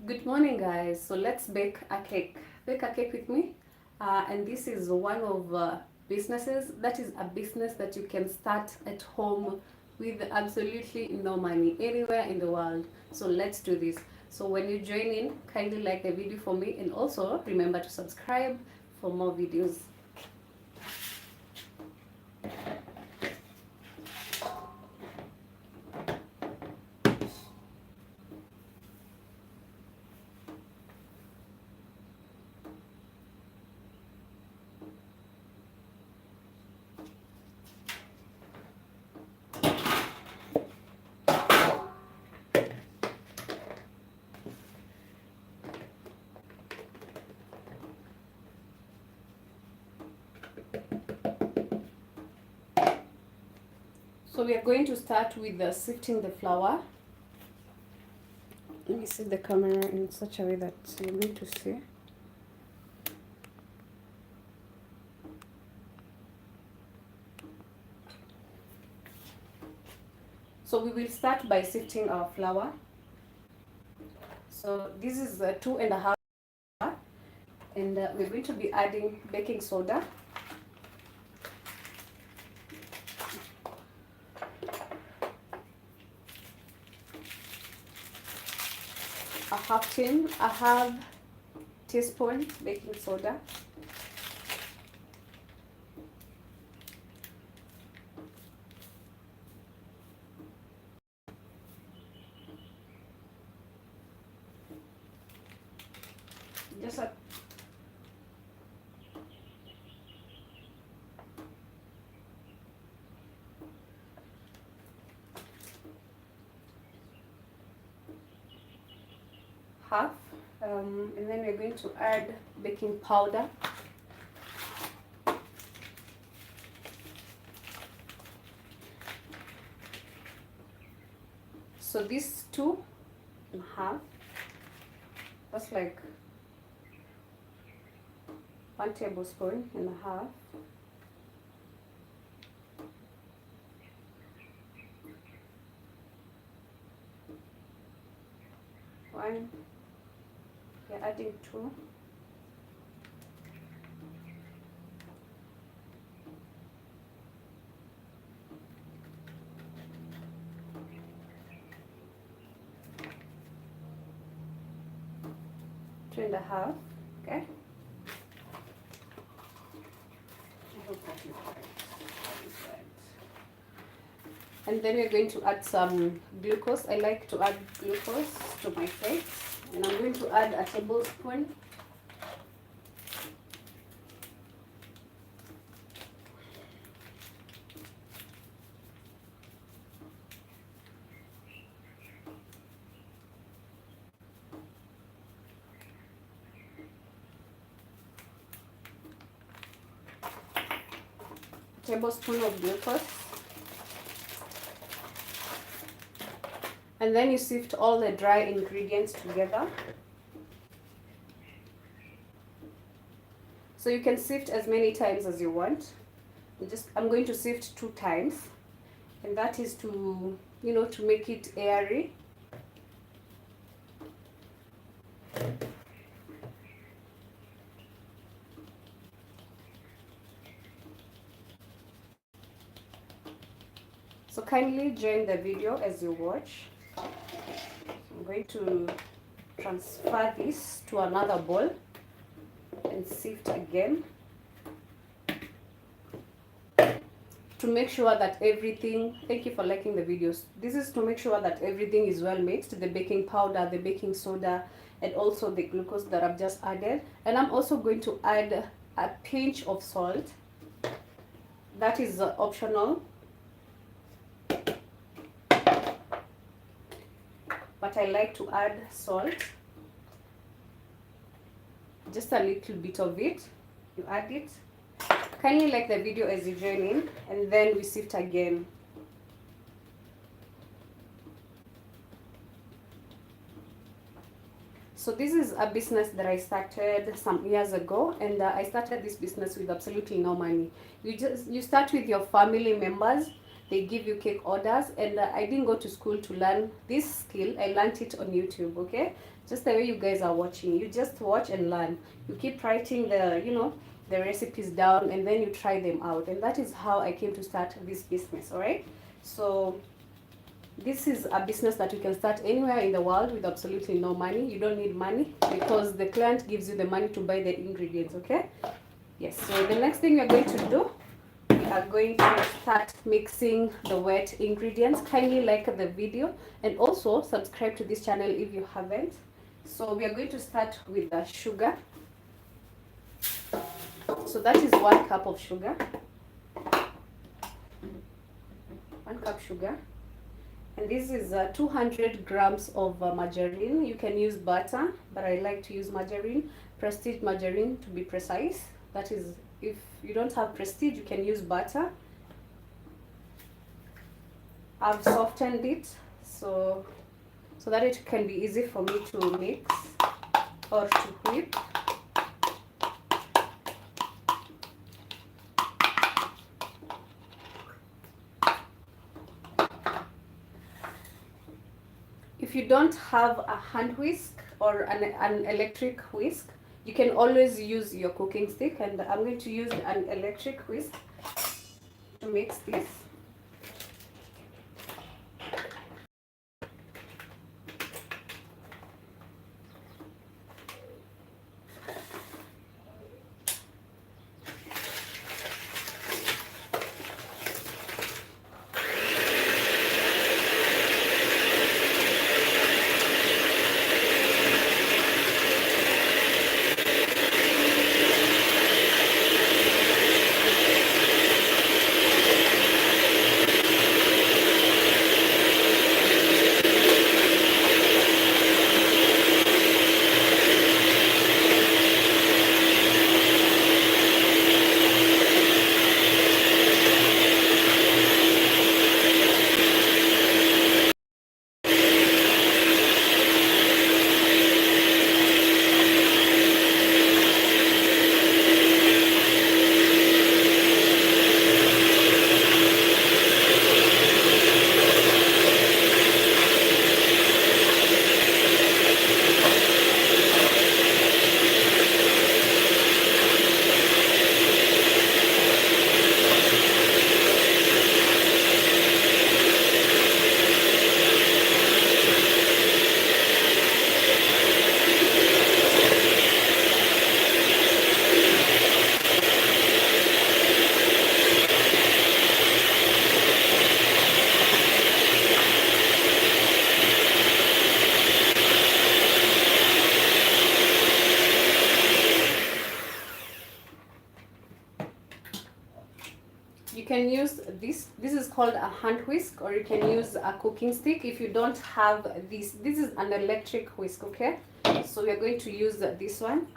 Good morning, guys. So let's bake a cake. Bake a cake with me. And this is one of businesses. That is a business that you can start at home with absolutely no money anywhere in the world. So let's do this. So when you join in, kindly like the video for me, and also remember to subscribe for more videos. So we are going to start with sifting the flour. Let me set the camera in such a way that you're going to see. So we will start by sifting our flour. So this is 2.5, and we're going to be adding baking soda. A half teaspoon baking soda. Just a half, and then we're going to add baking powder. So these 2.5, that's like 1 tablespoon and a half. One, we're adding 2. Two and a half, okay? And then we're going to add some glucose. I like to add glucose to my cakes, and I'm going to add a tablespoon. Tablespoon of glucose. And then you sift all the dry ingredients together. So you can sift as many times as you want. I'm going to sift 2 times, and that is to, to make it airy. So kindly join the video as you watch. I'm going to transfer this to another bowl and sift again to make sure that everything, thank you for liking the videos. This is to make sure that everything is well mixed, the baking powder, the baking soda, and also the glucose that I've just added. And I'm also going to add a pinch of salt. That is optional, but I like to add salt, just a little bit of it. You add it. Kindly like the video as you join in, and then we sift again. So this is a business that I started some years ago, and I started this business with absolutely no money. You start with your family members, they give you cake orders. And I didn't go to school to learn this skill. I learned it on YouTube, okay? Just the way you guys are watching. You just watch and learn. You keep writing the, you know, the recipes down, and then you try them out. And that is how I came to start this business, all right? So this is a business that you can start anywhere in the world with absolutely no money. You don't need money because the client gives you the money to buy the ingredients, okay? Yes, so the next thing we're going to do, we are going to start mixing the wet ingredients. Kindly like the video and also subscribe to this channel if you haven't. So we are going to start with the sugar. So that is 1 cup of sugar. 1 cup sugar. And this is 200 grams of margarine. You can use butter, but I like to use margarine, Prestige margarine to be precise. That is, if you don't have Prestige, you can use butter. I've softened it so that it can be easy for me to mix or to whip. If you don't have a hand whisk or an electric whisk, you can always use your cooking stick, and I'm going to use an electric whisk to mix this. You can use this is called a hand whisk, or you can use a cooking stick. If you don't have this is an electric whisk, okay? So we are going to use this one.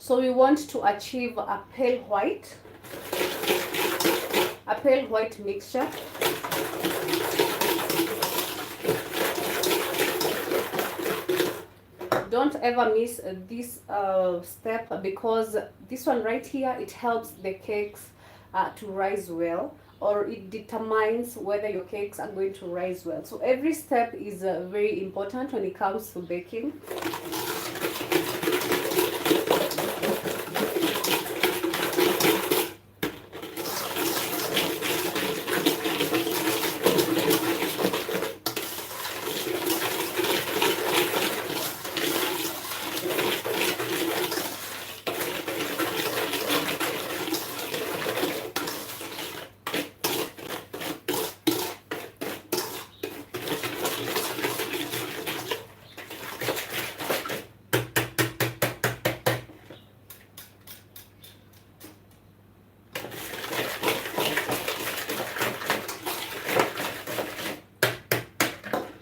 So we want to achieve a pale white mixture. Don't ever miss this step, because this one right here, it helps the cakes to rise well, or it determines whether your cakes are going to rise well. So every step is very important when it comes to baking.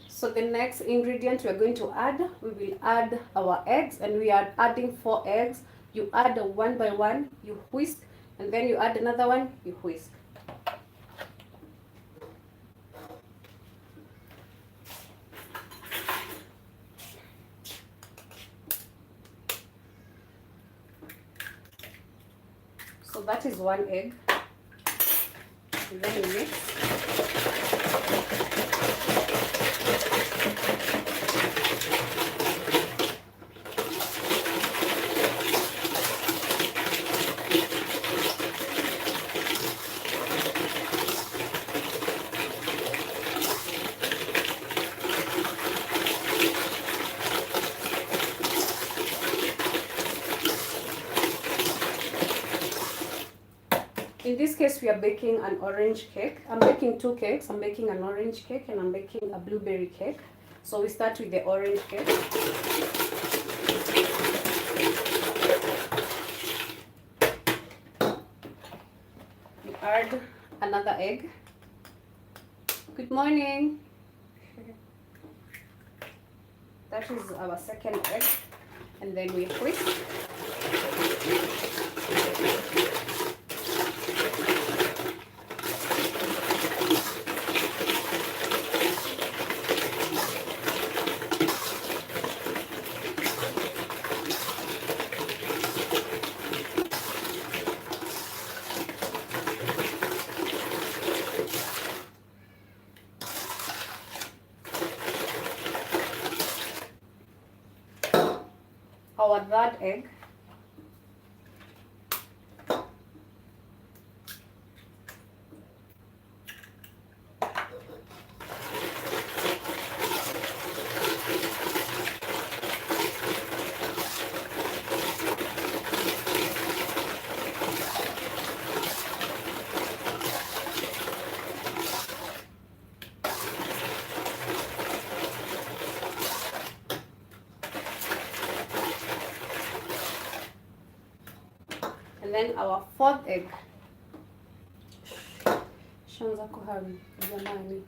So the next ingredient we are going to add, we will add our eggs, and we are adding 4 eggs. You add one by one, you whisk, and then you add another one, you whisk. So that is one egg. And then you mix. In this case, we are baking an orange cake. I'm baking two cakes. I'm baking an orange cake and I'm baking a blueberry cake. So we start with the orange cake. We add another egg. Good morning. That is our second egg. And then we whisk. Our third egg. And then our fourth egg. Shanza kuhari, jamani.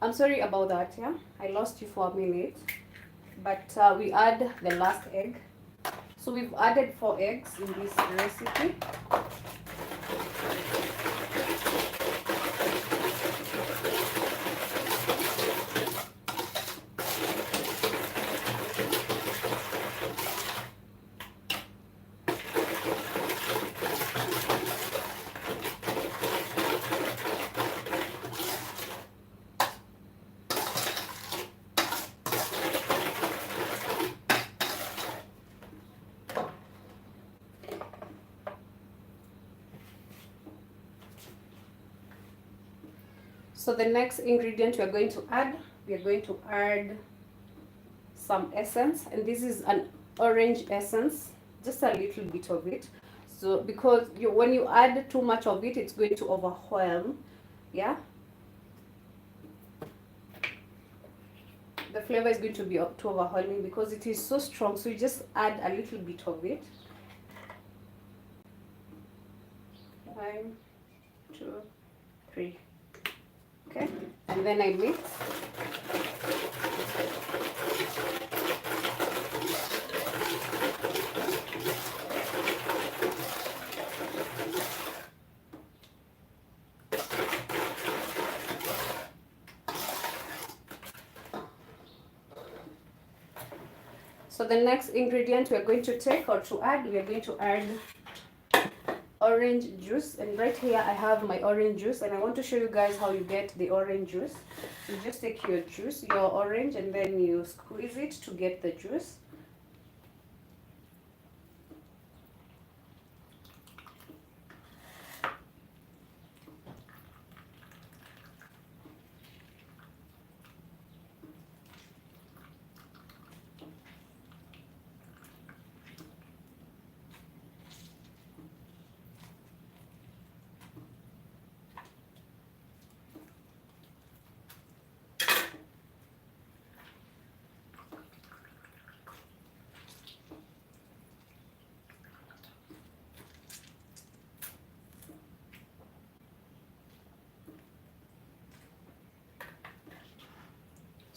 I'm sorry about that, yeah? I lost you for a minute. But we add the last egg. So we've added 4 eggs in this recipe. So the next ingredient we are going to add some essence, and this is an orange essence, just a little bit of it. So because when you add too much of it, it's going to overwhelm, yeah. The flavor is going to be too overwhelming because it is so strong. So you just add a little bit of it. 1, 2, 3. Okay, and then I mix. So the next ingredient we are going to take or to add, we are going to add orange juice. And right here I have my orange juice, and I want to show you guys how you get the orange juice. You just take your juice, your orange, and then you squeeze it to get the juice.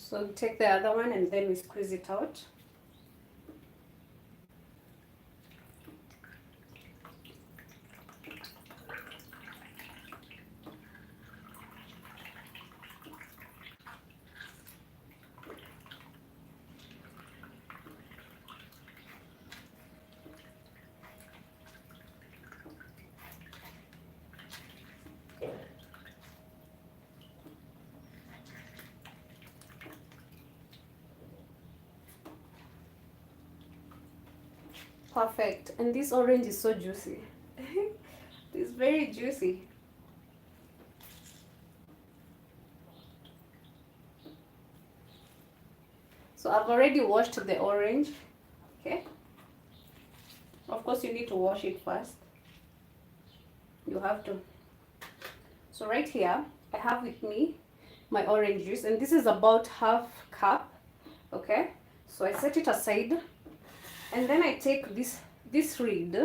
So take the other one and then we squeeze it out. Perfect. And this orange is so juicy. It's very juicy. So I've already washed the orange. Okay. Of course you need to wash it first. You have to. So right here I have with me my orange juice, and this is about half cup. Okay. So I set it aside, and then I take this reed.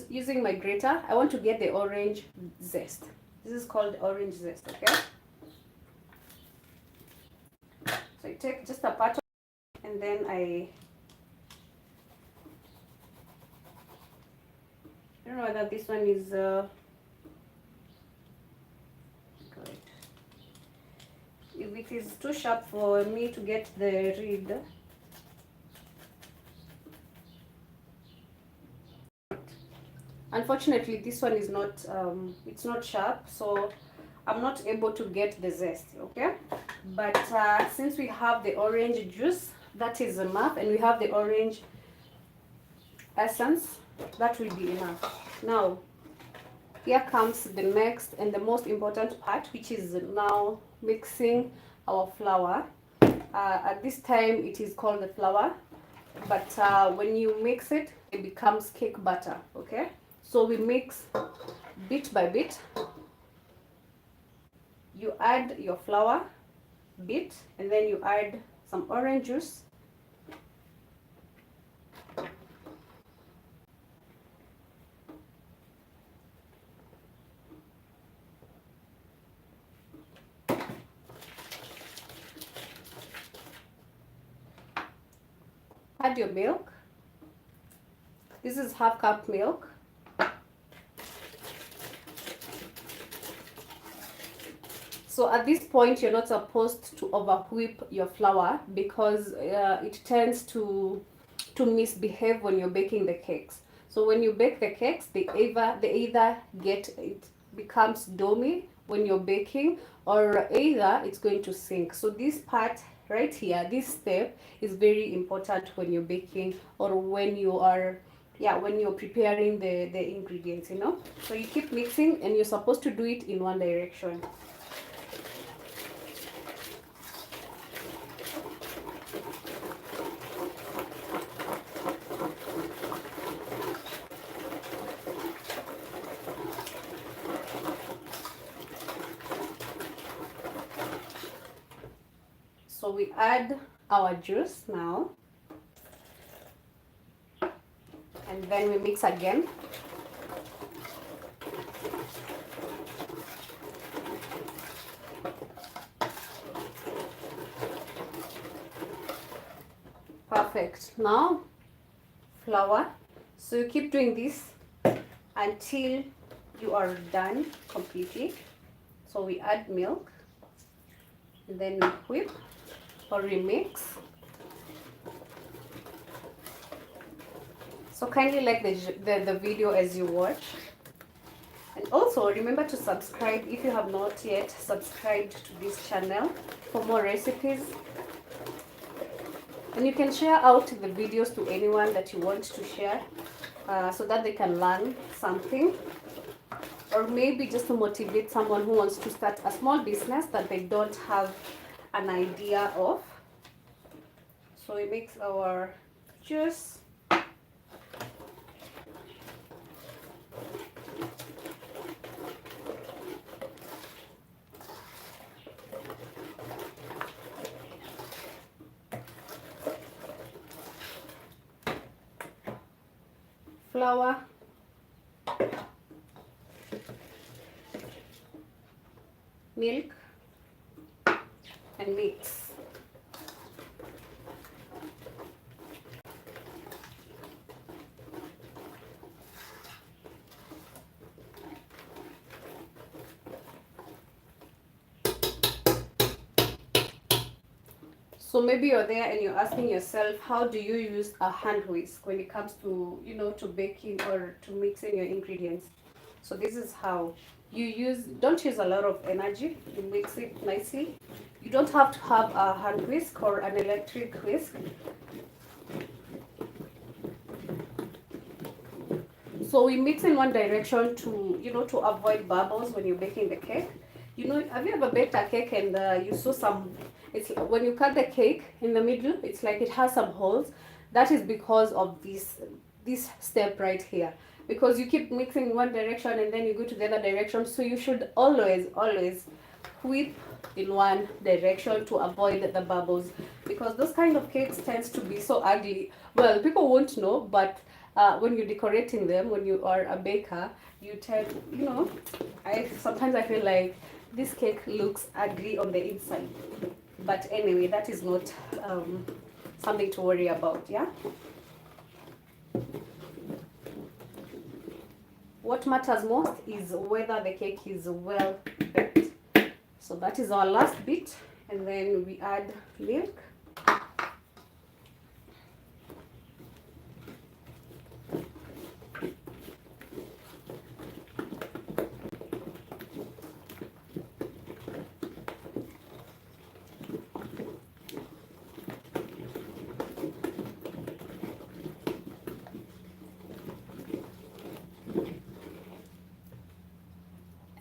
Using my grater, I want to get the orange zest. This is called orange zest, okay? So I take just a part of it, and then I don't know whether this one is good. If it is too sharp for me to get the reed, unfortunately this one is not it's not sharp, so I'm not able to get the zest, okay? But since we have the orange juice, that is enough, and we have the orange essence, that will be enough. Now here comes the next and the most important part, which is now mixing our flour. At this time it is called the flour, but when you mix it, it becomes cake batter, okay? So we mix bit by bit. You add your flour bit, and then you add some orange juice. Add your milk. This is half cup milk. So at this point, you're not supposed to over whip your flour, because it tends to misbehave when you're baking the cakes. So when you bake the cakes, they either get, it becomes doughy when you're baking, or either it's going to sink. So this part right here, this step is very important when you're baking, or when you are when you're preparing the ingredients, you know. So you keep mixing, and you're supposed to do it in one direction. So we add our juice now, and then we mix again. Perfect. Now flour. So you keep doing this until you are done completely. So we add milk, and then we whip or remix. So kindly like the video as you watch, and also remember to subscribe if you have not yet subscribed to this channel for more recipes. And you can share out the videos to anyone that you want to share, so that they can learn something, or maybe just to motivate someone who wants to start a small business that they don't have an idea of. So we mix our juice. Flour, milk, and mix. So maybe you're there and you're asking yourself, how do you use a hand whisk when it comes to, to baking or to mixing your ingredients? So this is how you don't use a lot of energy, you mix it nicely. You don't have to have a hand whisk or an electric whisk. So we mix in one direction to, to avoid bubbles when you're baking the cake. Have you ever baked a cake and you saw some, it's when you cut the cake in the middle, it's like it has some holes. That is because of this step right here. Because you keep mixing in one direction and then you go to the other direction. So you should always whip in one direction to avoid the bubbles. Because those kind of cakes tends to be so ugly. Well, people won't know, but when you're decorating them, when you are a baker, you tend, sometimes I feel like this cake looks ugly on the inside. But anyway, that is not something to worry about, yeah? What matters most is whether the cake is well baked. So that is our last bit, and then we add milk.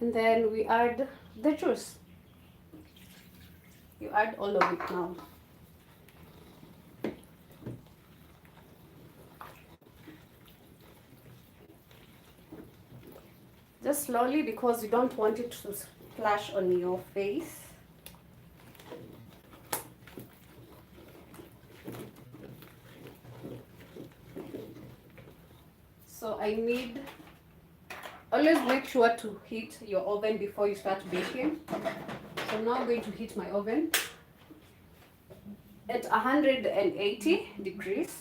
And then we add the juice. You add all of it now. Just slowly, because you don't want it to splash on your face. So always make sure to heat your oven before you start baking. So now I'm going to heat my oven at 180 degrees.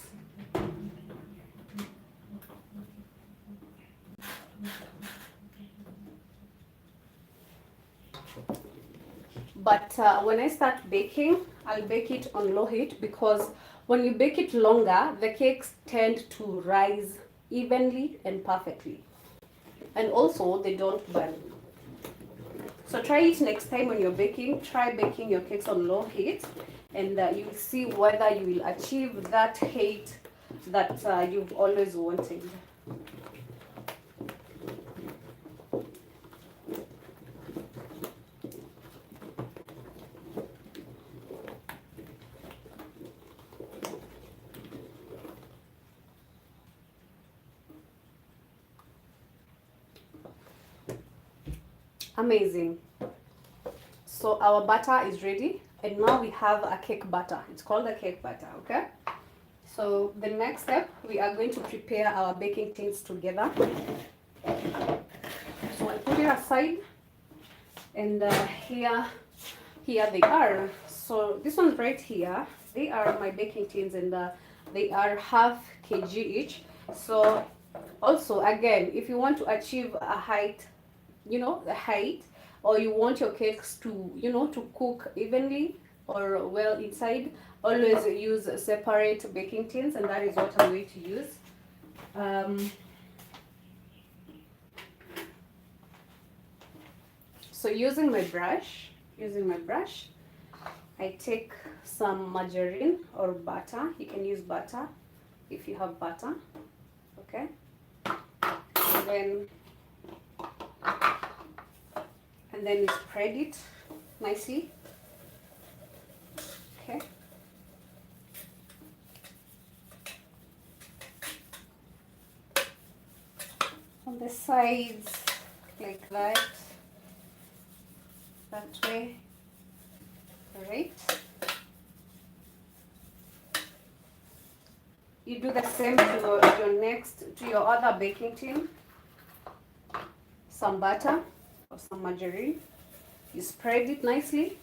But when I start baking, I'll bake it on low heat, because when you bake it longer, the cakes tend to rise evenly and perfectly. And also, they don't burn. So try it next time when you're baking. Try baking your cakes on low heat, and you'll see whether you will achieve that heat that you've always wanted. Amazing. So our butter is ready, and now we have a cake batter. It's called a cake batter, okay? So the next step, we are going to prepare our baking tins together. So I put it aside, and here they are. So this one right here, they are my baking tins, and they are half kg each. So also, again, if you want to achieve a height, the height, or you want your cakes to, to cook evenly or well inside, always use separate baking tins, and that is what I'm going to use. So using my brush, I take some margarine or butter. You can use butter if you have butter, okay? And then you spread it nicely, okay? On the sides, like that way, all right? You do the same to your other baking tin. Some butter or some margarine. You spread it nicely.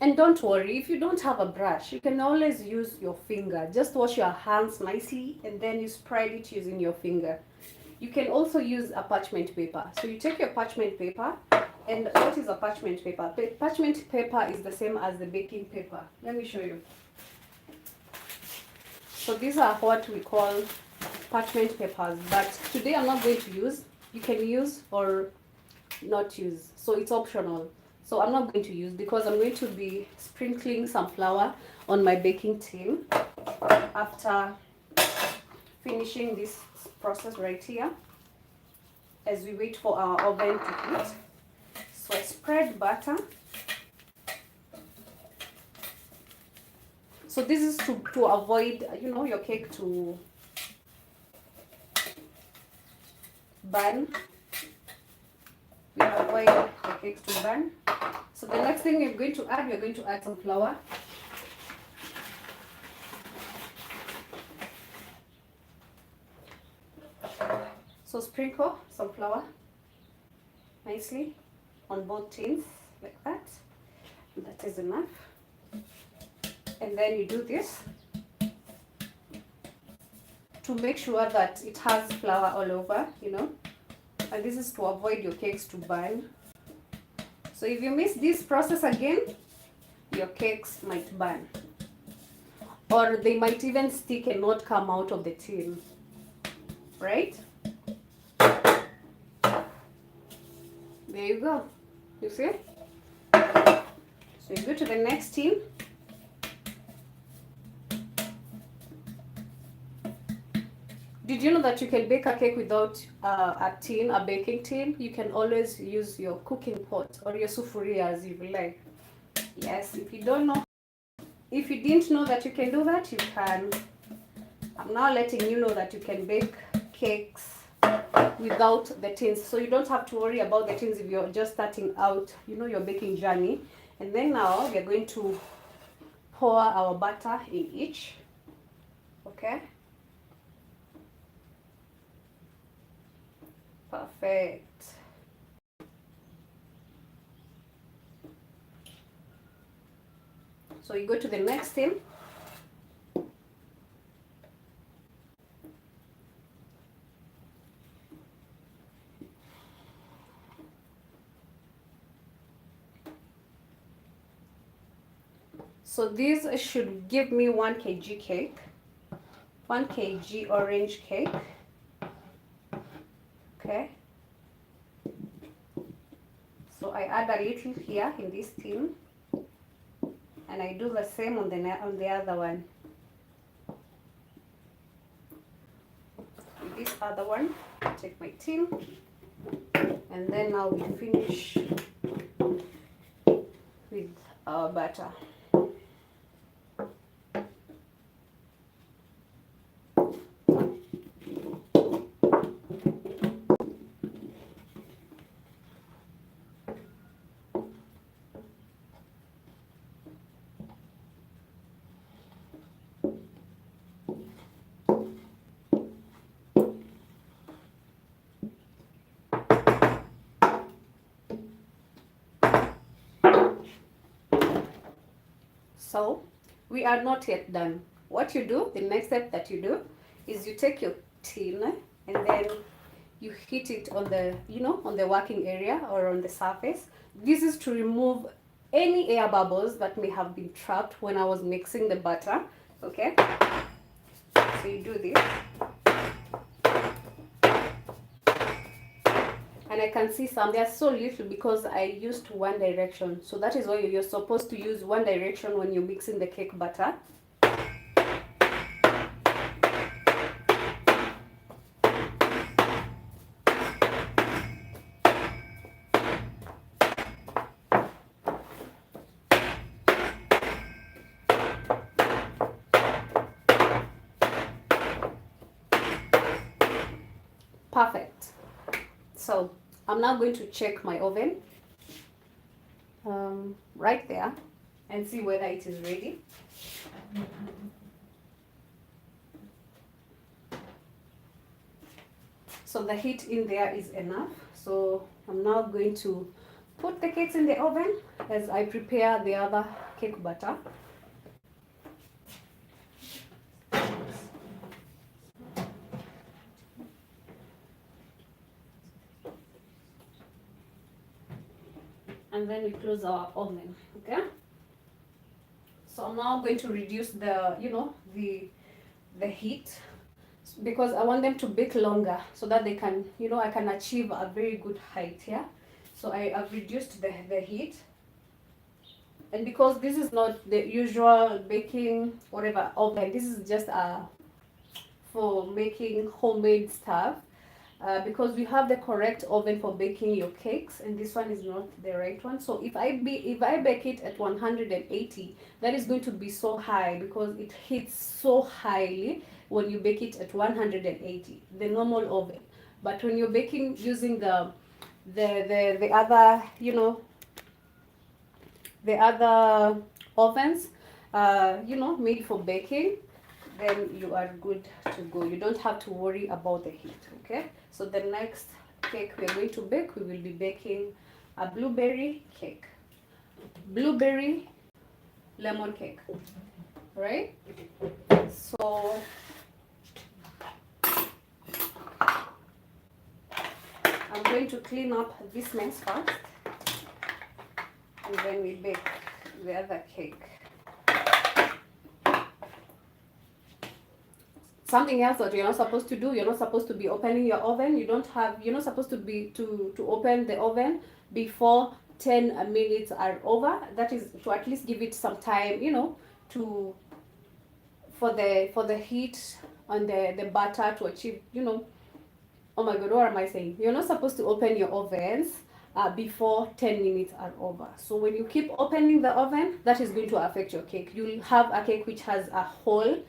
And don't worry, if you don't have a brush, you can always use your finger. Just wash your hands nicely and then you spread it using your finger. You can also use a parchment paper. So you take your parchment paper, and what is a parchment paper? Parchment paper is the same as the baking paper. Let me show you. So these are what we call parchment papers, but today I'm not going to use. You can use or not use, so it's optional. So I'm not going to use because I'm going to be sprinkling some flour on my baking tin after finishing this process right here as we wait for our oven to heat. So I spread butter. So this is to avoid, you know, your cake to burn. We avoid the cakes to burn. So the next thing you're going to add some flour. So sprinkle some flour nicely on both tins like that. That is enough. And then you do this to make sure that it has flour all over, you know. And this is to avoid your cakes to burn. So if you miss this process again, your cakes might burn. Or they might even stick and not come out of the tin. Right? There you go. You see? So you go to the next tin. Did you know that you can bake a cake without a tin, a baking tin? You can always use your cooking pot or your sufuria as you like. Yes, if you don't know, if you didn't know that you can do that, you can. I'm now letting you know that you can bake cakes without the tins. So you don't have to worry about the tins if you're just starting out, you know, your baking journey. And then now we're going to pour our butter in each. Okay? Perfect. So you go to the next tin. So this should give me 1 kg cake, 1 kg orange cake. Okay. So I add a little here in this tin, and I do the same on the other one. With this other one, I take my tin, and then now we finish with our butter. So we are not yet done. What you do, the next step that you do, is you take your tin and then you heat it on the, you know, on the working area or on the surface. This is to remove any air bubbles that may have been trapped when I was mixing the butter. Okay, so you do this. And I can see some, they are so little because I used one direction. So that is why you're supposed to use one direction when you're mixing the cake batter. Perfect. So I'm now going to check my oven right there and see whether it is ready. So the heat in there is enough. So I'm now going to put the cakes in the oven as I prepare the other cake batter. And then we close our oven, okay? So I'm now going to reduce the, the heat, because I want them to bake longer so that they can, I can achieve a very good height, yeah? So I have reduced the heat. And because this is not the usual baking, whatever, oven, this is just for making homemade stuff. Because we have the correct oven for baking your cakes, and this one is not the right one. So if I bake it at 180, that is going to be so high because it heats so highly when you bake it at 180, the normal oven. But when you're baking using the other, the other ovens, made for baking, then you are good to go. You don't have to worry about the heat, okay? So the next cake we're going to bake, we will be baking a blueberry cake. Blueberry lemon cake, right? So I'm going to clean up this mess first, and then we bake the other cake. Something else that you're not supposed to do, you're not supposed to be opening your oven. You're not supposed to be to open the oven before 10 minutes are over. That is to at least give it some time, for the heat on the butter to achieve, oh my god, what am I saying? You're not supposed to open your ovens before 10 minutes are over. So when you keep opening the oven, that is going to affect your cake. You'll have a cake which has a hole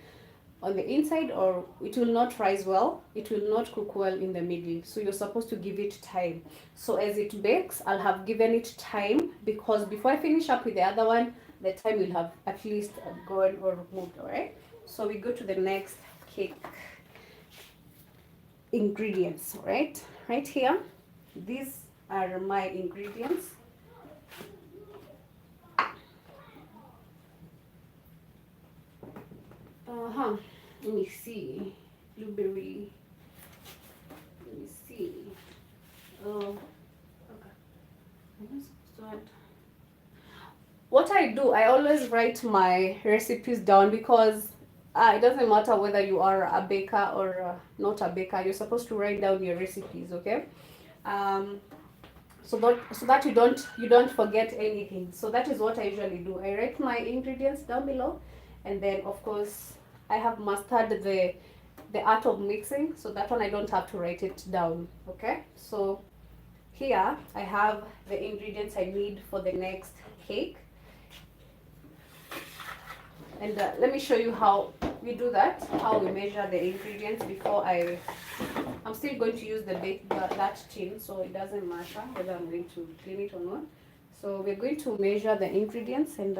on the inside, or it will not rise well, it will not cook well in the middle. So you're supposed to give it time. So as it bakes, I'll have given it time, because before I finish up with the other one, the time will have at least gone or moved. All right, so we go to the next cake ingredients. Right here, these are my ingredients. Let me see. Blueberry. Let me see. Oh, okay. What I do, I always write my recipes down, because it doesn't matter whether you are a baker or not a baker. You're supposed to write down your recipes, okay? So that you don't forget anything. So that is what I usually do. I write my ingredients down below, and then of course I have mastered the art of mixing, so that one I don't have to write it down, okay? So here I have the ingredients I need for the next cake, and let me show you how we do that, how we measure the ingredients. Before I'm still going to use that tin, so it doesn't matter whether I'm going to clean it or not. So we're going to measure the ingredients, and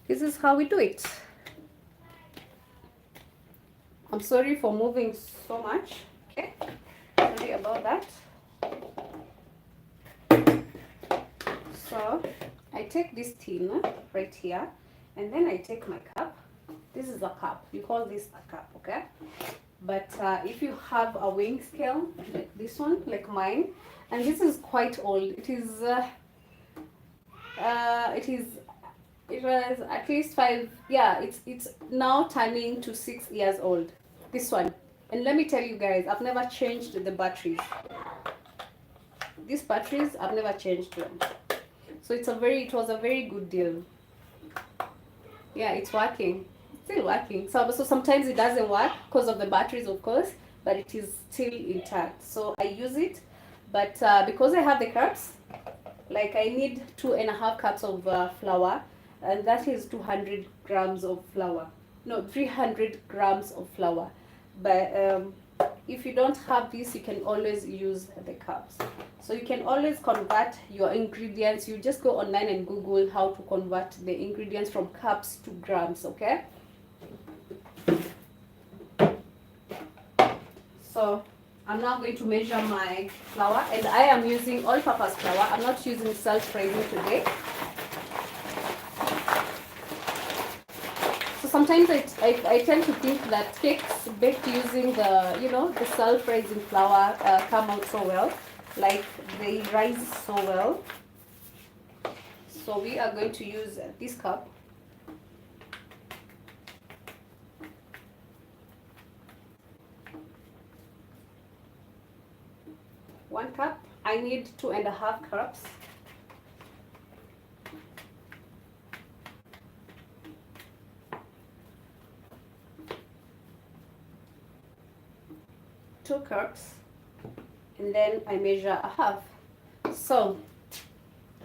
this is how we do it. I'm sorry for moving so much, okay? Sorry about that. So I take this tin right here, and then I take my cup. This is a cup. You call this a cup, okay? But if you have a weighing scale like this one, like mine, and this is quite old. It was at least 5. Yeah, it's now turning to 6 years old. This one. And let me tell you guys, I've never changed the batteries. These batteries, I've never changed them. So it was a very good deal. Yeah, it's working. It's still working. So sometimes it doesn't work because of the batteries, of course, but it is still intact. So I use it, but because I have the cups, like I need 2.5 cups of flour, and that is 200 grams of flour. No, 300 grams of flour. But if you don't have this, you can always use the cups. So you can always convert your ingredients. You just go online and Google how to convert the ingredients from cups to grams, okay? So I'm now going to measure my flour, and I am using all-purpose flour. I'm not using self-raising today. So sometimes I tend to think that cakes baked using the self-raising flour come out so well, like they rise so well. So we are going to use this cup. One cup. I need 2.5 cups. Two cups, and then I measure a half. So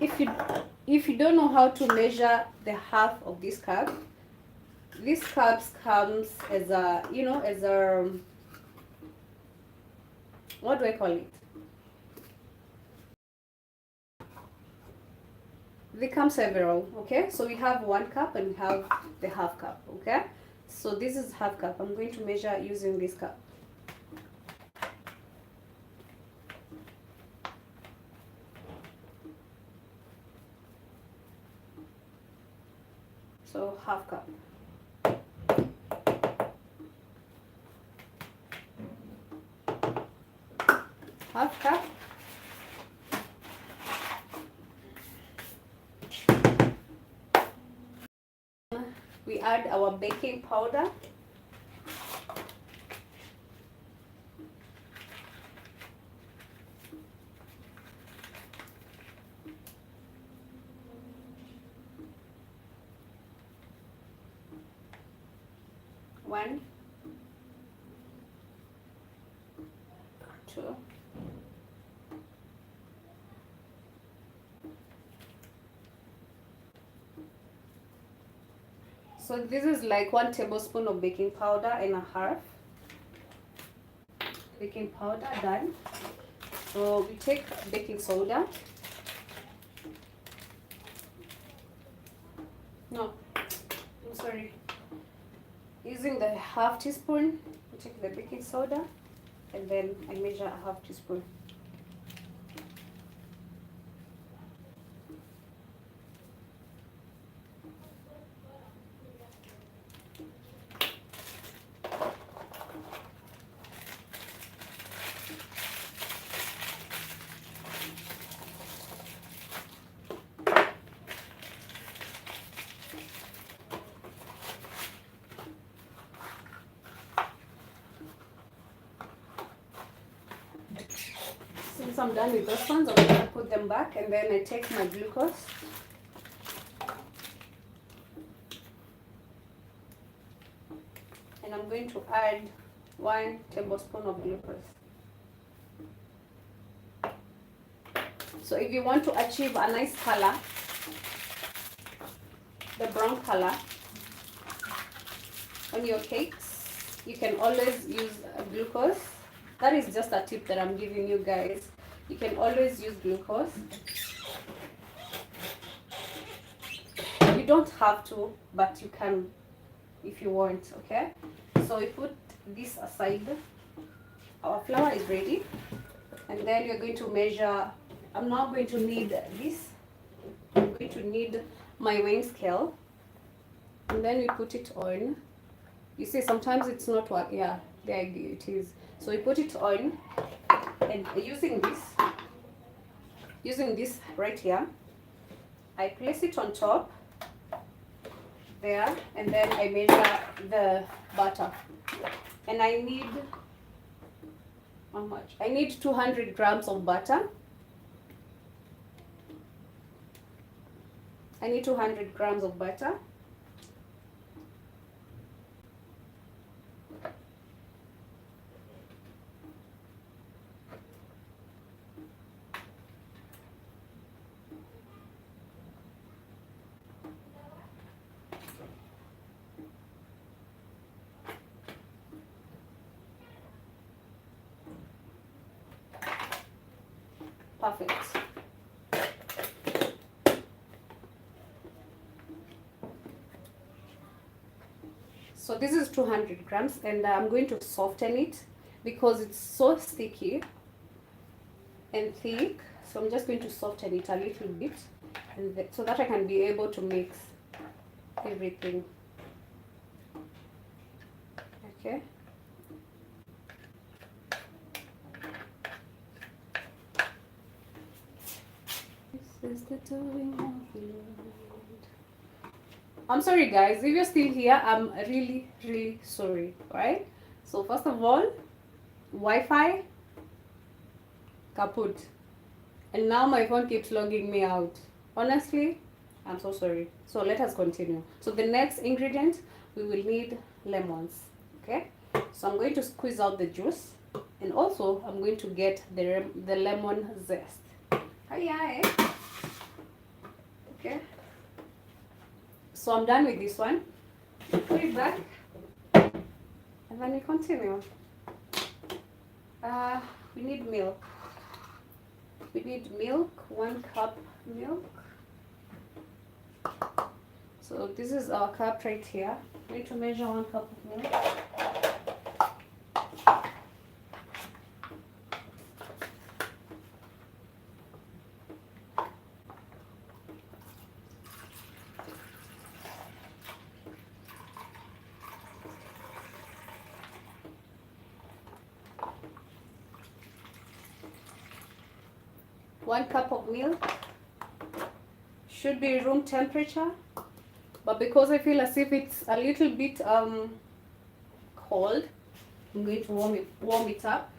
if you don't know how to measure the half of this cup, this cups comes as a what do I call it? They come several, okay? So we have 1 cup and we have the half cup, okay? So this is half cup. I'm going to measure using this cup. So half cup. Half cup. We add our baking powder. One, two, so this is like 1 tablespoon of baking powder and a half. Baking powder done. So we take baking soda. No, I'm sorry. Using the half teaspoon, I take the baking soda, and then I measure a half teaspoon. Since I'm done with those ones, I'm going to put them back, and then I take my glucose. And I'm going to add 1 tablespoon of glucose. So if you want to achieve a nice color, the brown color on your cakes, you can always use glucose. That is just a tip that I'm giving you guys. You can always use glucose. You don't have to, but you can if you want, okay? So we put this aside. Our flour is ready. And then you're going to measure. I'm now going to need this. I'm going to need my weighing scale. And then we put it on. You see, sometimes it's not what, yeah, there it is. So we put it on, and using this right here, I place it on top there, and then I measure the butter. And I need, how much? I need 200 grams of butter. I need 200 grams of butter. Perfect. So this is 200 grams, and I'm going to soften it because it's so sticky and thick. So I'm just going to soften it a little bit, and so that I can be able to mix everything. Okay. This is the doing of the Lord. I'm sorry guys, if you're still here, I'm really sorry, right? So first of all, Wi-Fi kaput, and now my phone keeps logging me out. Honestly, I'm so sorry. So let us continue. So the next ingredient, we will need lemons. Okay, so I'm going to squeeze out the juice, and also I'm going to get the lemon zest. Hiya, eh? Okay, so I'm done with this one. Put it back, and then we continue. We need milk. We need milk, 1 cup milk. So this is our cup right here. We need to measure 1 cup of milk. One cup of milk should be room temperature, but because I feel as if it's a little bit cold, I'm going to warm it up.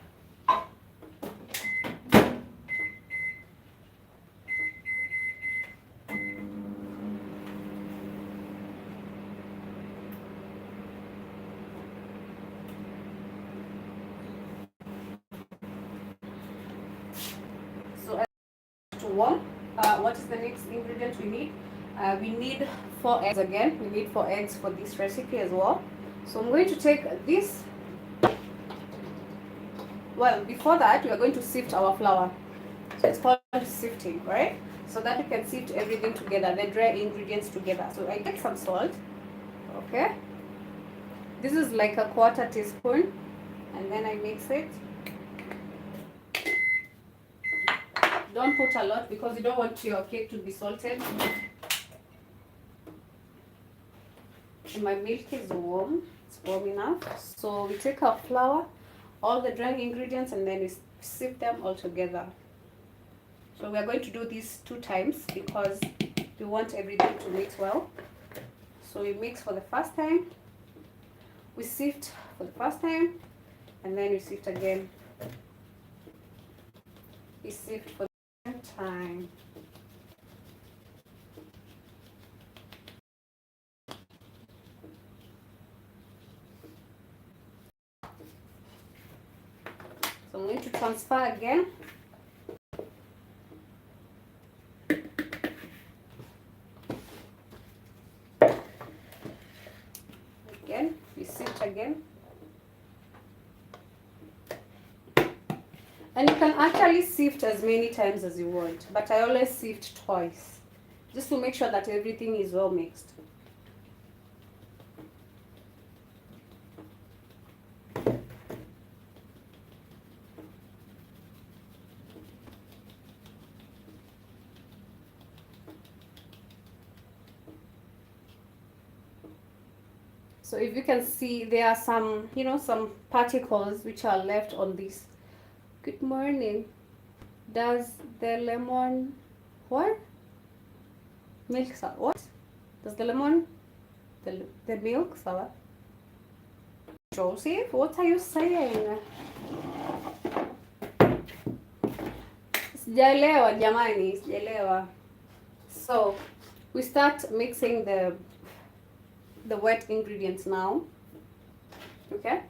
So to warm, what is the next ingredient we need? We need 4 eggs again. We need 4 eggs for this recipe as well. So I'm going to take this. Well, before that, we are going to sift our flour. So it's called sifting, right? So that we can sift everything together, the dry ingredients together. So I get some salt, okay? This is like a 1/4 teaspoon, and then I mix it. Don't put a lot because you don't want your cake to be salted. My milk is warm, it's warm enough. So we take our flour, all the dry ingredients, and then we sift them all together. So we are going to do this 2 times because we want everything to mix well. So we mix for the first time, we sift for the first time, and then we sift again. We sift for the second time. So I'm going to transfer again. Again, we sift again. And you can actually sift as many times as you want, but I always sift twice, just to make sure that everything is well mixed. So if you can see, there are some, some particles which are left on this. Good morning. Does the lemon, what? Milk sour, what? Does the lemon, the milk sour? Joseph, what are you saying? Sijaelewa jamani, sijaelewa. So we start mixing the wet ingredients now. Okay,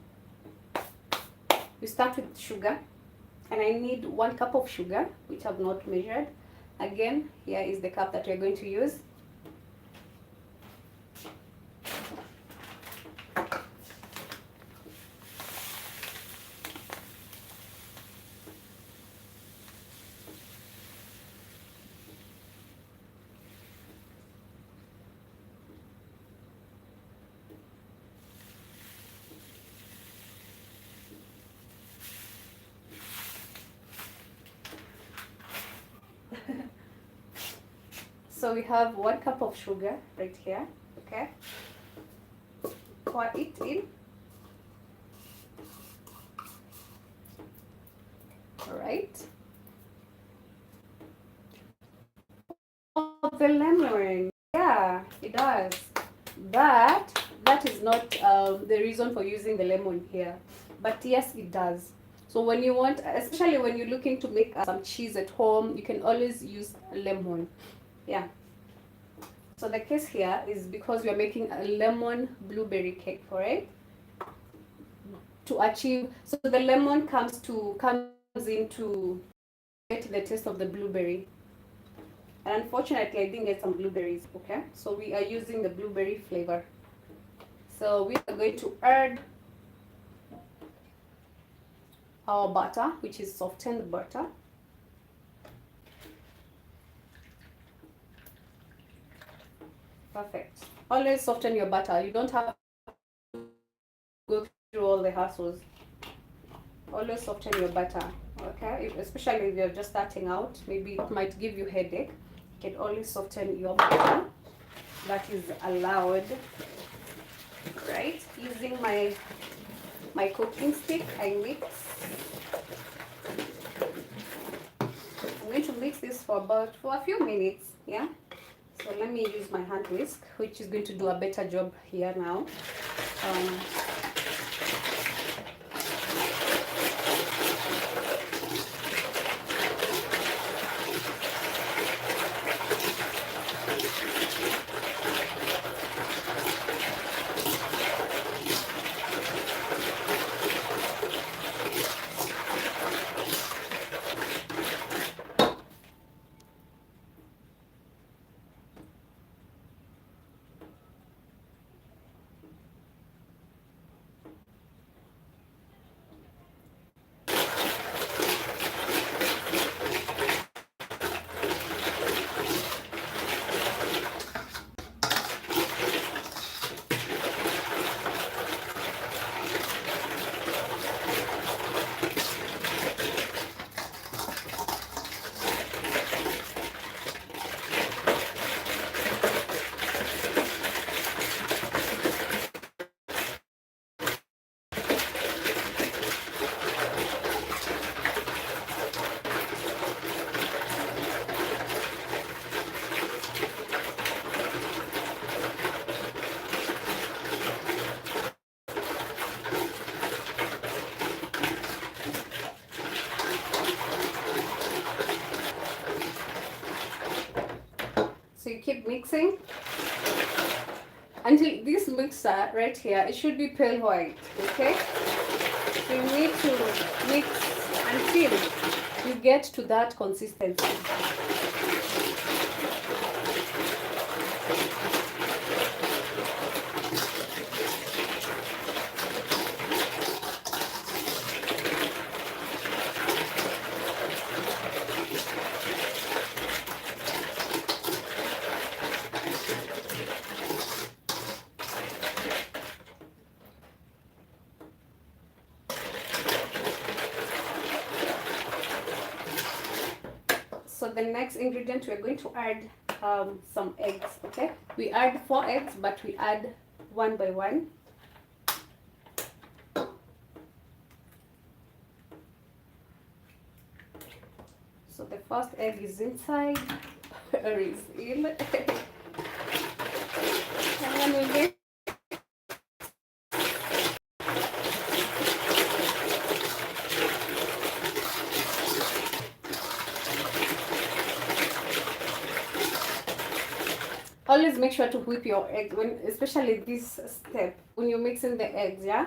we start with sugar, and I need 1 cup of sugar, which I've not measured. Again, here is the cup that we're going to use. So we have 1 cup of sugar right here. Okay, pour it in. All right. Oh, the lemon. Yeah, it does. But that is not the reason for using the lemon here. But yes, it does. So when you want, especially when you're looking to make some cheese at home, you can always use lemon. Yeah. So the case here is because we are making a lemon blueberry cake, alright? To achieve, so the lemon comes in to get the taste of the blueberry. And unfortunately, I didn't get some blueberries, okay? So we are using the blueberry flavor. So we are going to add our butter, which is softened butter. Perfect. Always soften your butter. You don't have to go through all the hassles. Always soften your butter, okay? Especially if you're just starting out, maybe it might give you headache. You can always soften your butter. That is allowed, right? Using my cooking stick, I mix. I'm going to mix this for a few minutes, yeah? So let me use my hand whisk, which is going to do a better job here now. So you keep mixing until this mixer right here, it should be pale white, okay? So you need to mix until you get to that consistency. So the next ingredient, we're going to add some eggs, okay? We add 4 eggs, but we add 1 by 1. So the first egg is inside, or is in. And then we're going always make sure to whip your egg when, especially this step when you're mixing the eggs, yeah?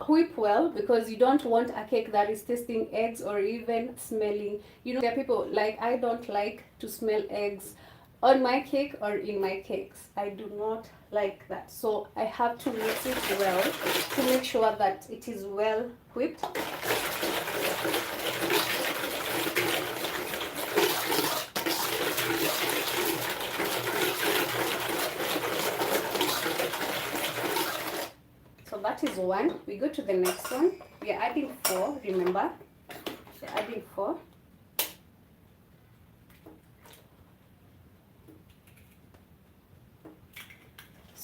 Whip well, because you don't want a cake that is tasting eggs or even smelling. You know, there are people like, I don't like to smell eggs on my cake or in my cakes. I do not like that. So I have to mix it well to make sure that it is well whipped. So that is 1. We go to the next one. We are adding 4, remember? We're adding 4.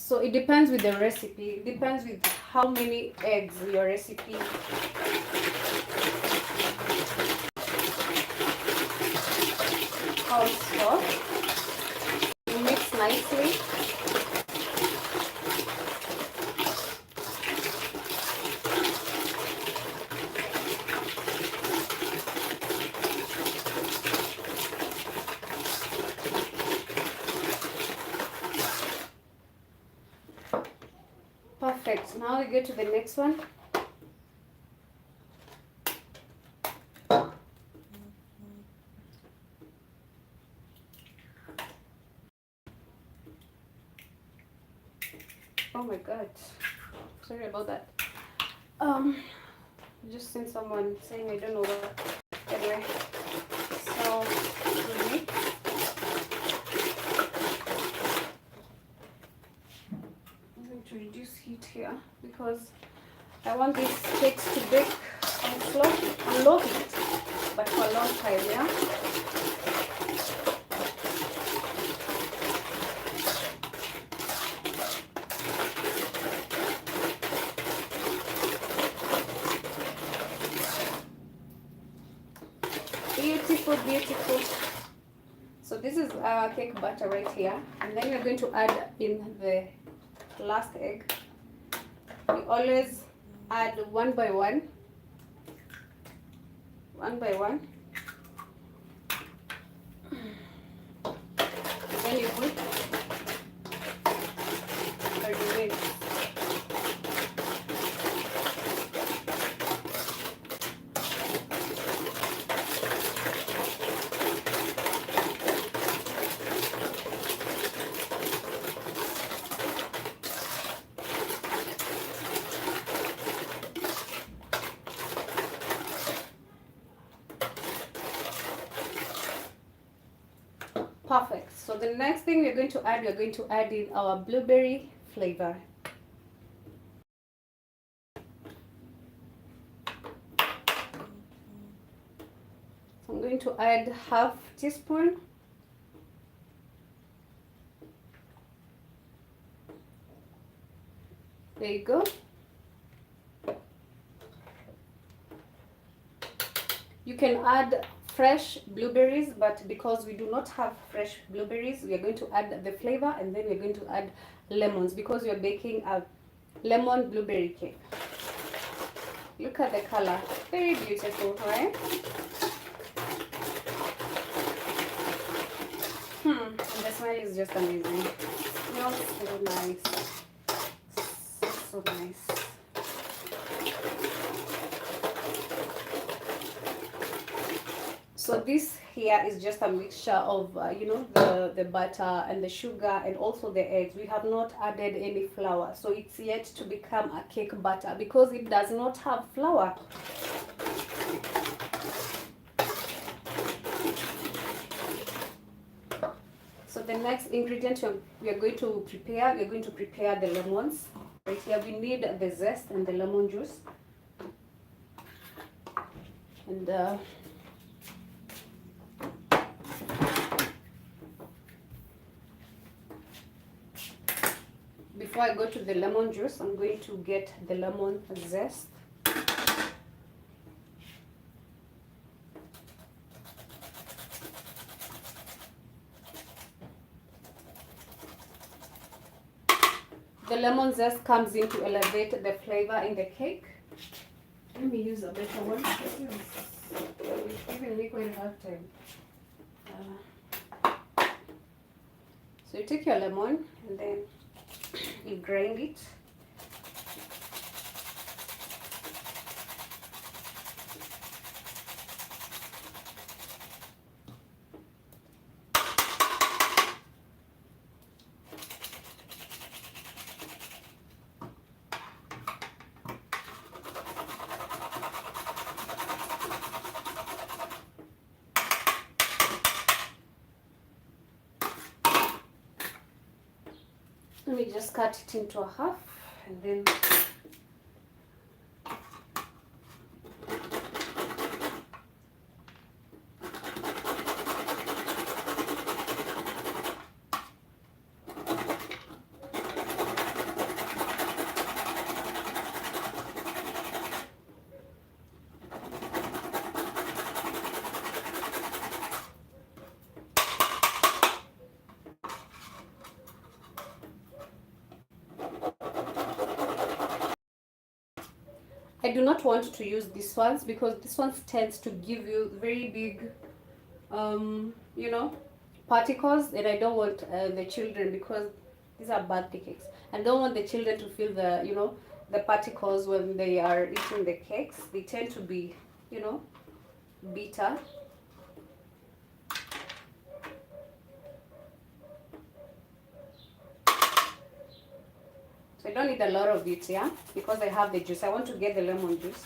So it depends with the recipe. It depends with how many eggs your recipe calls for. You mix nicely. Perfect. Now we go to the next one. Oh my god. Sorry about that. Just seen someone saying I don't know what. Anyway. So we mix. I'm going to reduce heat here because I want these cakes to bake on low heat, but for a long time, yeah? Beautiful, beautiful. So this is our cake batter right here, and then we're going to add in the last egg. We always add one by one. Then you put a remix. Perfect. So the next thing we're going to add in our blueberry flavor. So I'm going to add half teaspoon. There you go. You can add fresh blueberries, but because we do not have fresh blueberries, we are going to add the flavor, and then we're going to add lemons because we are baking a lemon blueberry cake. Look at the color, very beautiful, right? And the smell is just amazing. It smells so nice, so nice. So this here is just a mixture of, the butter and the sugar and also the eggs. We have not added any flour. So it's yet to become a cake batter because it does not have flour. So the next ingredient we are going to prepare the lemons. Right here we need the zest and the lemon juice. And before I go to the lemon juice, I'm going to get the lemon zest. The lemon zest comes in to elevate the flavor in the cake. Let me use a better one. Even me quite hard time. So you take your lemon and then you grind it. Let me just cut it into a half and then I do not want to use these ones because this ones tends to give you very big, you know, particles, and I don't want the children, because these are birthday cakes. I don't want the children to feel the, you know, the particles when they are eating the cakes. They tend to be, you know, bitter. So I don't need a lot of it, yeah, because I have the juice. I want to get the lemon juice.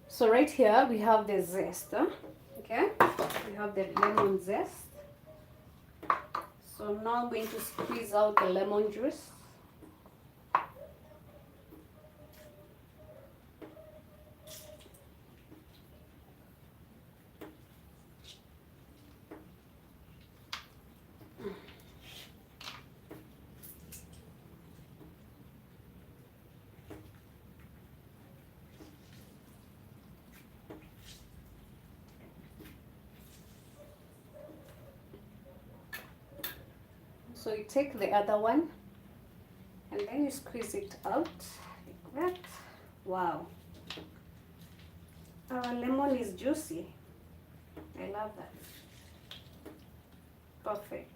So right here we have the zest, okay? We have the lemon zest. So now I'm going to squeeze out the lemon juice. So you take the other one and then you squeeze it out like that. Wow. Our lemon is juicy. I love that. Perfect.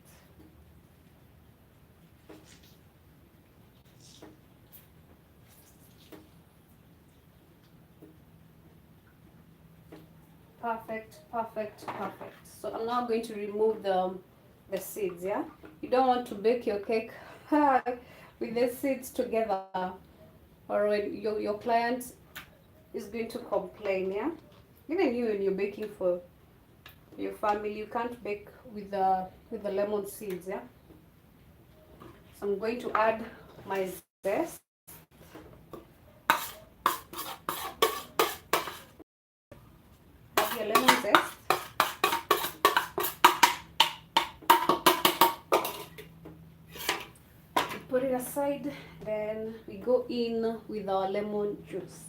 Perfect, perfect, perfect. So I'm now going to remove the seeds, yeah? You don't want to bake your cake with the seeds together, or when your client is going to complain, yeah? Even you, when you're baking for your family, you can't bake with the lemon seeds, yeah? So I'm going to add my zest. Add your lemon zest. Put it aside, then we go in with our lemon juice.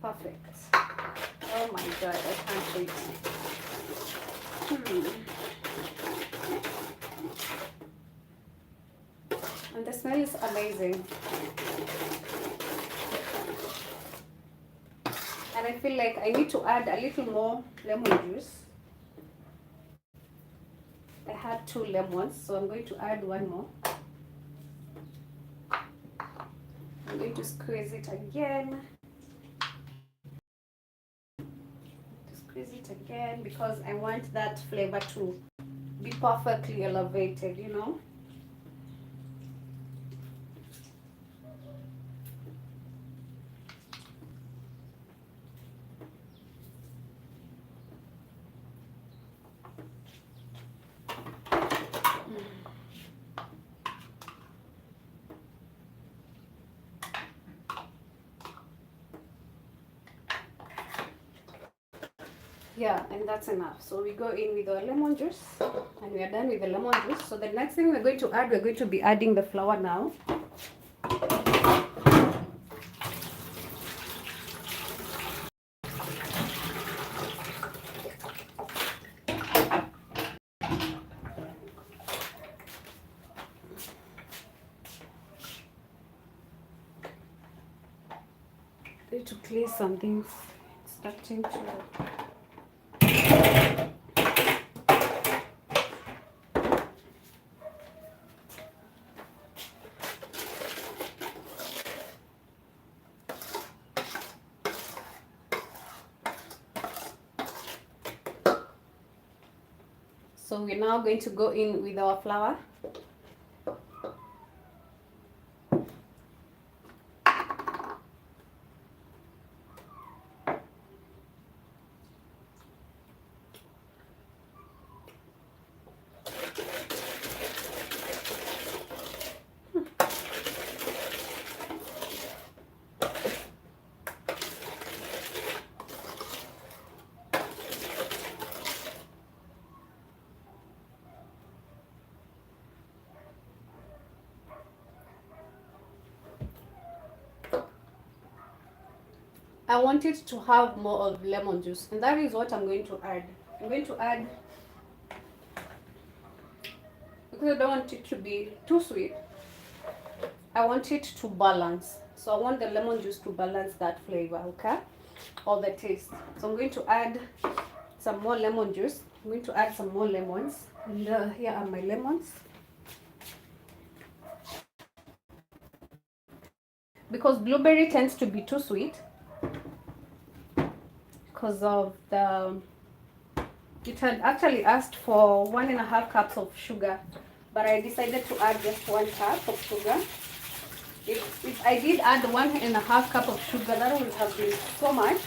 Perfect. Oh my god, I can't wait. And the smell is amazing. And I feel like I need to add a little more lemon juice. I had 2 lemons, so I'm going to add one more. I'm going to squeeze it again. Squeeze it again because I want that flavor to be perfectly elevated, you know. Yeah, and that's enough. So we go in with our lemon juice, and we are done with the lemon juice. So the next thing we're going to be adding the flour now. Need to clear some things. It's starting to. So we're now going to go in with our flour. I want it to have more of lemon juice, and that is what I'm going to add. I'm going to add, because I don't want it to be too sweet, I want it to balance. So I want the lemon juice to balance that flavor, okay? Or the taste. So I'm going to add some more lemon juice. I'm going to add some more lemons. And here are my lemons. Because blueberry tends to be too sweet because of the, it had actually asked for 1.5 cups of sugar, but I decided to add just 1 cup of sugar. If I did add 1.5 cup of sugar, that would have been so much.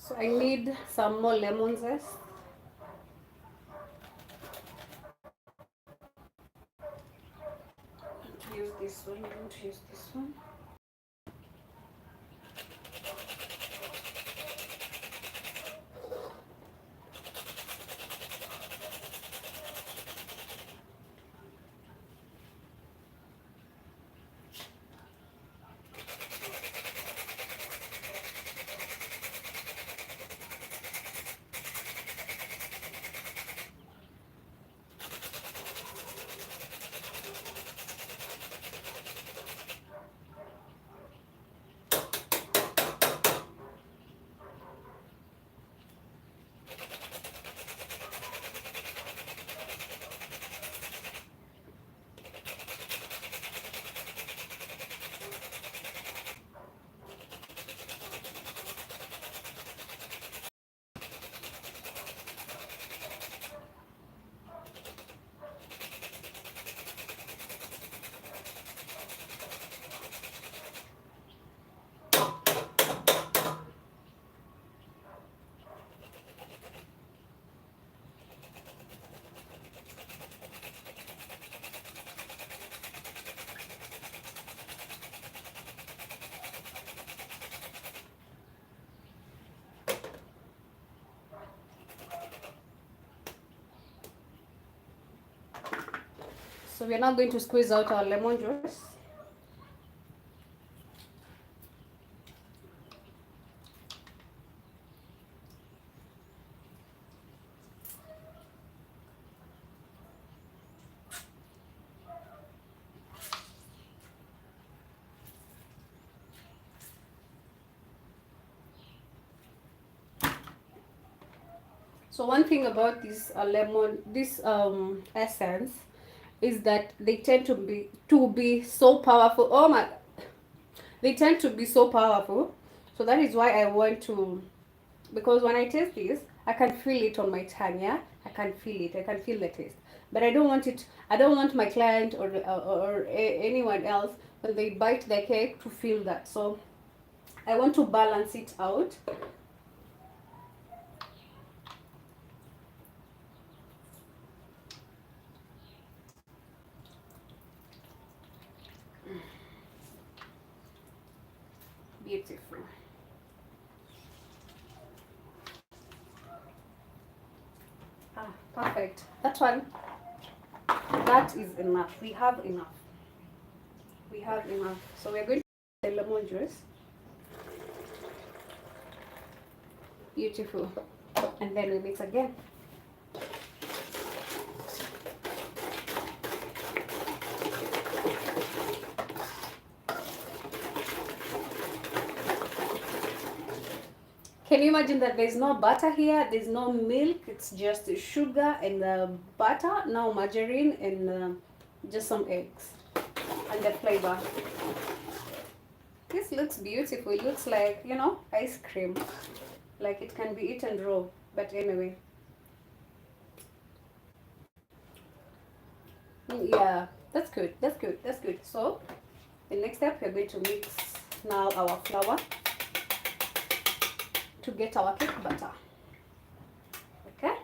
So I need some more lemon zest. I'm going to use this one. I'm going to use this one. So we're now going to squeeze out our lemon juice. So one thing about this essence is that they tend to be so powerful. Oh my, they tend to be so powerful. So that is why I want to, because when I taste this, I can feel it on my tongue. Yeah, I can feel it. I can feel the taste. But I don't want it. I don't want my client or anyone else when they bite the cake to feel that. So I want to balance it out. Beautiful. Ah, perfect. That one. That is enough. We have enough. We have enough. So we're going to add the lemon juice. Beautiful. And then we mix again. Can you imagine that there's no butter here? There's no milk. It's just sugar and butter. Now margarine and just some eggs and the flavor. This looks beautiful. It looks like, you know, ice cream. Like it can be eaten raw. But anyway. Yeah, that's good. That's good. That's good. So The next step, we're going to mix now our flour to get our cake batter. Okay.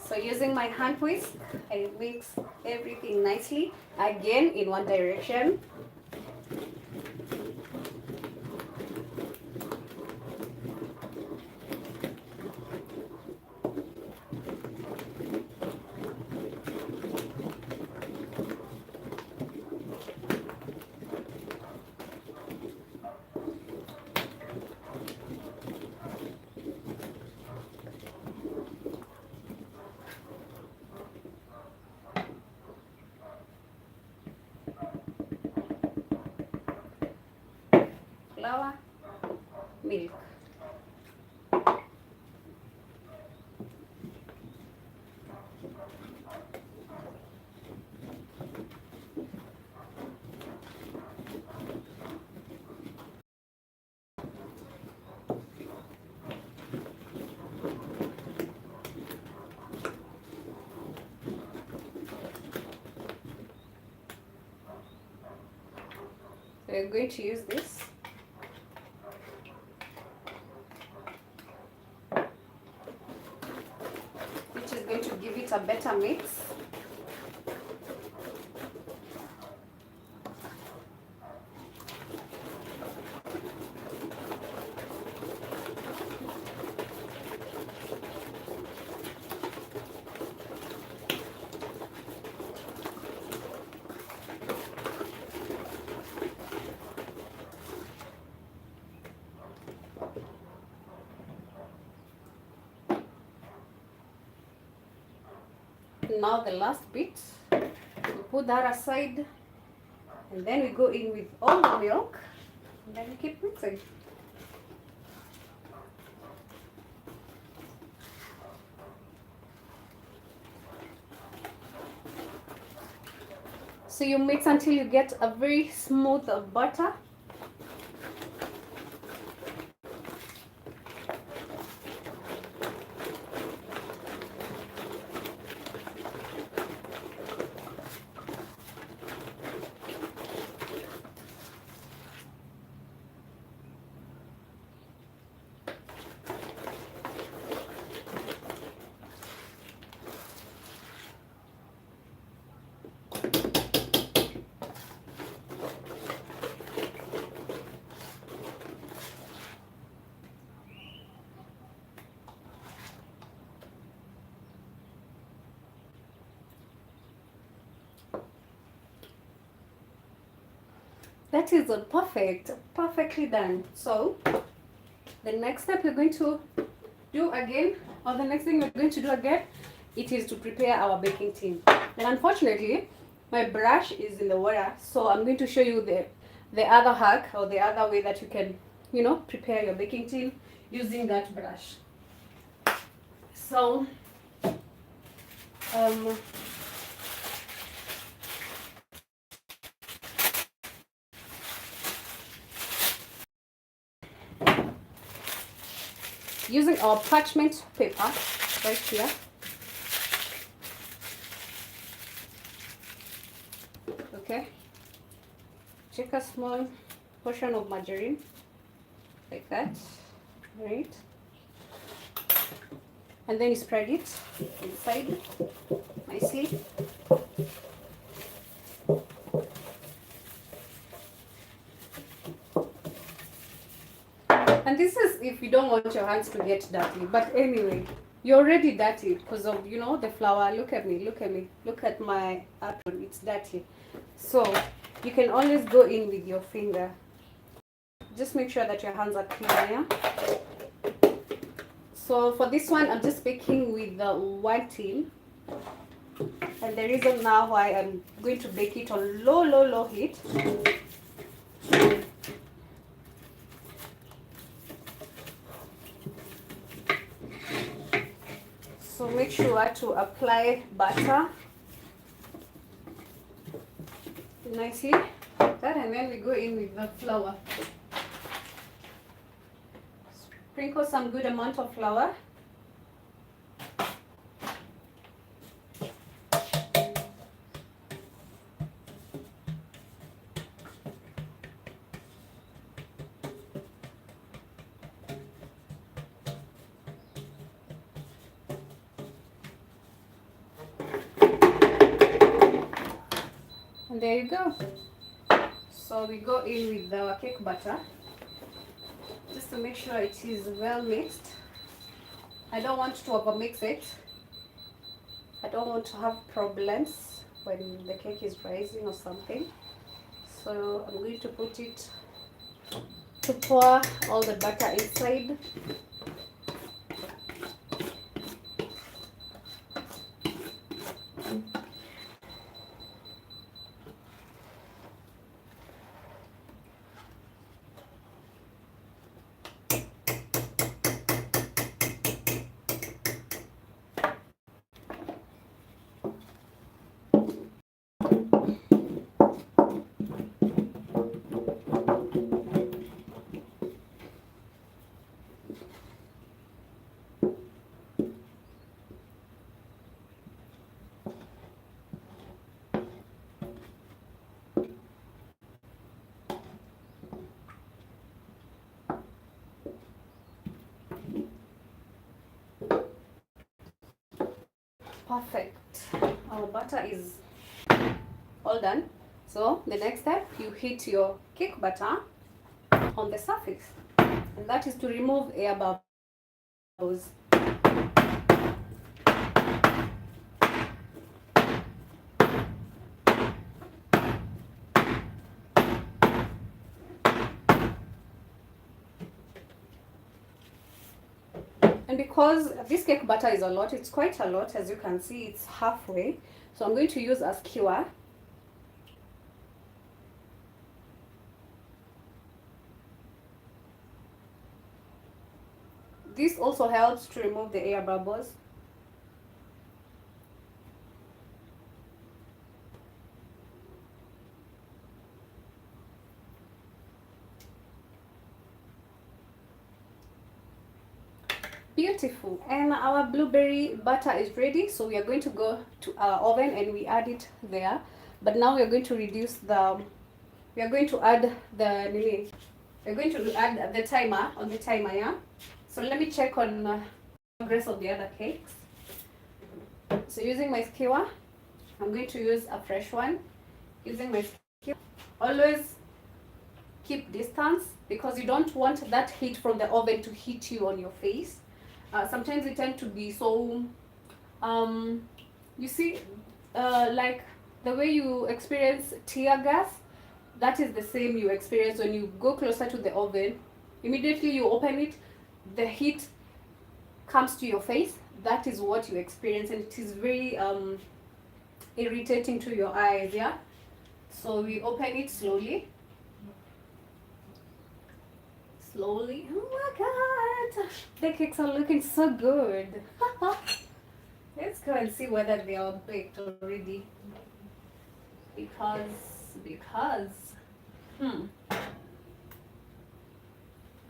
So using my hand whisk, I mix everything nicely, again in one direction. Flour, milk. So we're going to use this. Which is going to give it a better mix. Now the last bit, we put that aside, and then we go in with all the milk, and then we keep mixing. So you mix until you get a very smooth butter. That is perfect, perfectly done. So the next step we're going to do again, or the next thing we're going to do again, it is to prepare our baking tin. And unfortunately, my brush is in the water, so I'm going to show you the other hack, or the other way that you can, you know, prepare your baking tin using that brush. So using our parchment paper right here, okay, take a small portion of margarine like that, right, and then you spread it inside nicely. And this is if you don't want your hands to get dirty, but anyway, you're already dirty because of, you know, the flour. Look at me, look at me, look at my apron, it's dirty. So you can always go in with your finger. Just make sure that your hands are clean, yeah? So for this one, I'm just baking with the one tin. And the reason now why I'm going to bake it on low heat. So make sure to apply butter nicely, that, and then we go in with the flour. Sprinkle some good amount of flour. And there you go. So we go in with our cake batter just to make sure it is well mixed. I don't want to over mix it. I don't want to have problems when the cake is rising or something. So I'm going to put it to pour all the butter inside. Perfect. Our butter is all done. So the next step, you heat your cake batter on the surface, and that is to remove air bubbles. And because this cake batter is a lot, it's quite a lot, as you can see, it's halfway. So I'm going to use a skewer. This also helps to remove the air bubbles. Beautiful. And our blueberry butter is ready, so we are going to go to our oven and we add it there. But now we are going to reduce the, we are going to add the, we're going to add the timer on the timer, yeah? So let me check on the progress of the other cakes. So using my skewer, I'm going to use a fresh one. Using my skewer, always keep distance because you don't want that heat from the oven to hit you on your face. Sometimes it tends to be so, you see, like the way you experience tear gas, that is the same you experience when you go closer to the oven. Immediately you open it, the heat comes to your face. That is what you experience, and it is very irritating to your eyes, yeah? So we open it slowly. Slowly. Oh my god! The cakes are looking so good. Let's go and see whether they are baked already. Because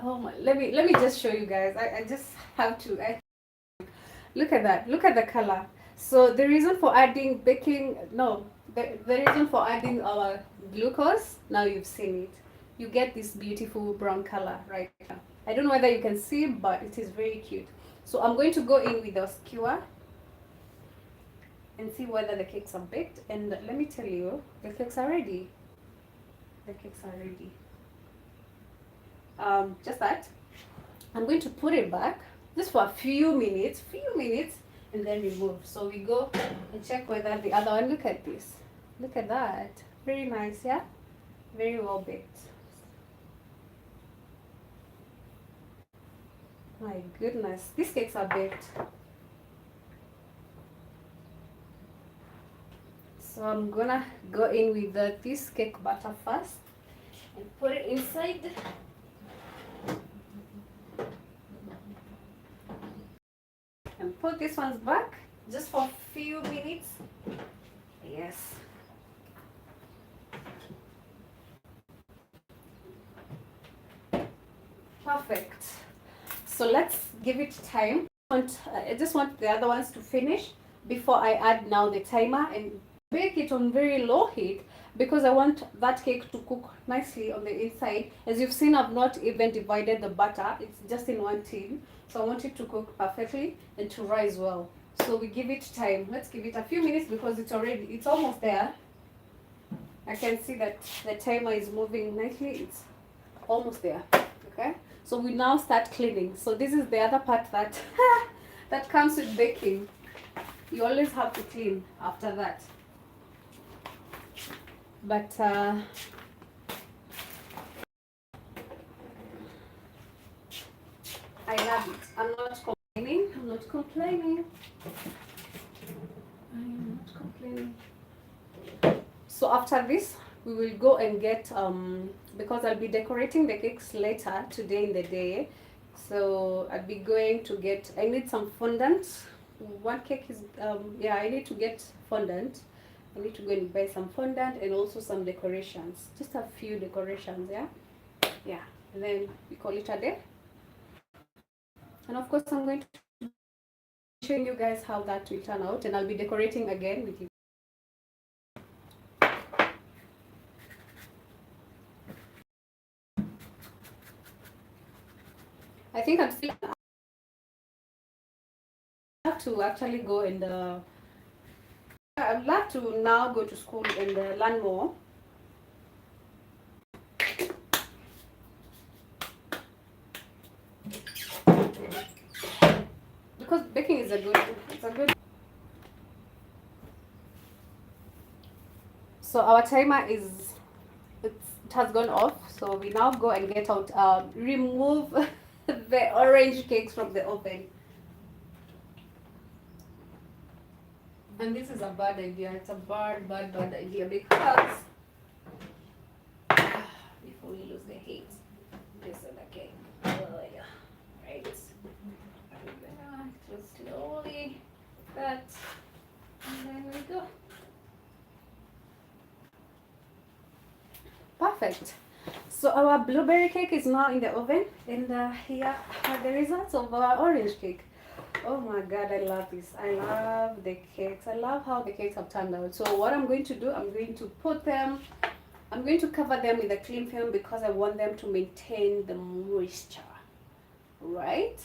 oh my, let me just show you guys. I just have to look at that. Look at the color. So the reason for adding the reason for adding our glucose, now you've seen it. You get this beautiful brown color right now. I don't know whether you can see, but it is very cute. So I'm going to go in with the skewer and see whether the cakes are baked. And let me tell you, the cakes are ready. The cakes are ready. Just that. I'm going to put it back just for a few minutes, and then remove. So we go and check whether the other one, look at this. Look at that. Very nice, yeah? Very well baked. My goodness, these cakes are baked. So I'm gonna go in with this cake batter first and put it inside. I'm one. Put these ones back just for a few minutes. Yes. Perfect. So let's give it time. I just want the other ones to finish before I add now the timer and bake it on very low heat, because I want that cake to cook nicely on the inside. As you've seen, I've not even divided the butter. It's just in one tin. So I want it to cook perfectly and to rise well. So we give it time. Let's give it a few minutes because it's almost there. I can see that the timer is moving nicely. It's almost there. Okay. So we now start cleaning. So this is the other part that that comes with baking. You always have to clean after that. But I love it. I'm not complaining. I'm not complaining. I am not complaining. So after this, we will go and get because I'll be decorating the cakes later today in the day. So I'll be going to get, I need some fondant. One cake is yeah, I need to get fondant. I need to go and buy some fondant and also some decorations. Just a few decorations, yeah? Yeah. And then we call it a day. And of course I'm going to show you guys how that will turn out, and I'll be decorating again with you. I think I'm still have to actually go and I'd love to now go to school and learn more. Because baking is it's a good. So our timer it has gone off. So we now go and get out, remove the orange cakes from the oven. And this is a bad idea. It's a bad idea because before we lose the heat, this is the cake. Oh, yeah. Right. Just slowly that, and then we go. Perfect. So our blueberry cake is now in the oven, and here are the results of our orange cake. Oh my god, I love this. I love the cakes. I love how the cakes have turned out. So what I'm going to do, I'm going to cover them with a cling film because I want them to maintain the moisture. Right?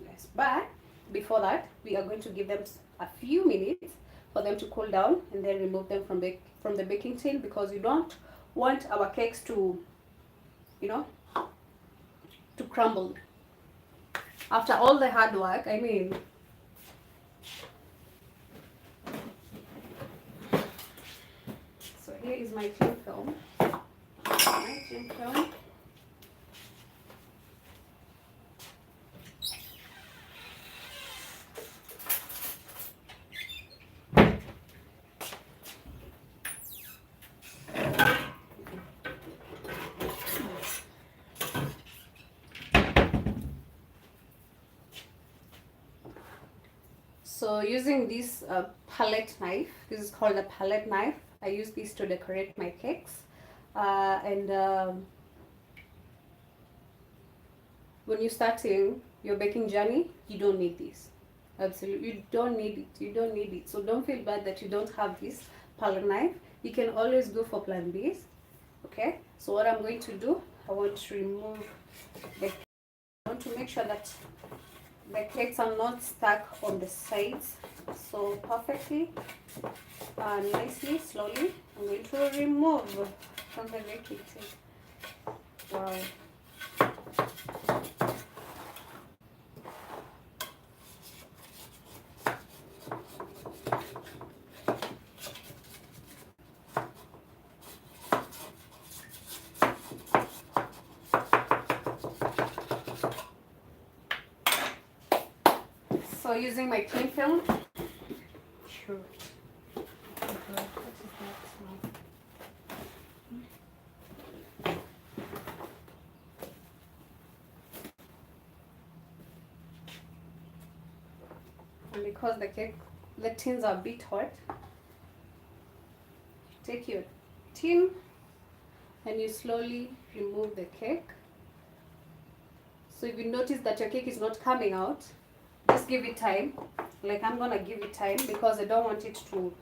Yes, but before that, we are going to give them a few minutes for them to cool down and then remove them from the baking tin, because we don't want our cakes to, you know, to crumble. After all the hard work, I mean, so here is my cling film. My cling film. So using this palette knife, this is called a palette knife. I use this to decorate my cakes. When you're starting your baking journey, you don't need this. Absolutely, you don't need it. You don't need it. So don't feel bad that you don't have this palette knife. You can always go for plan Bs. Okay. So what I'm going to do, I want to remove I want to make sure that the cakes are not stuck on the sides. So perfectly, nicely, slowly, I'm going to remove from the baking tin. Wow. So using my cling film, sure. And because the tins are a bit hot, take your tin and you slowly remove the cake. So if you notice that your cake is not coming out, just give it time. Like I'm gonna give it time because I don't want it to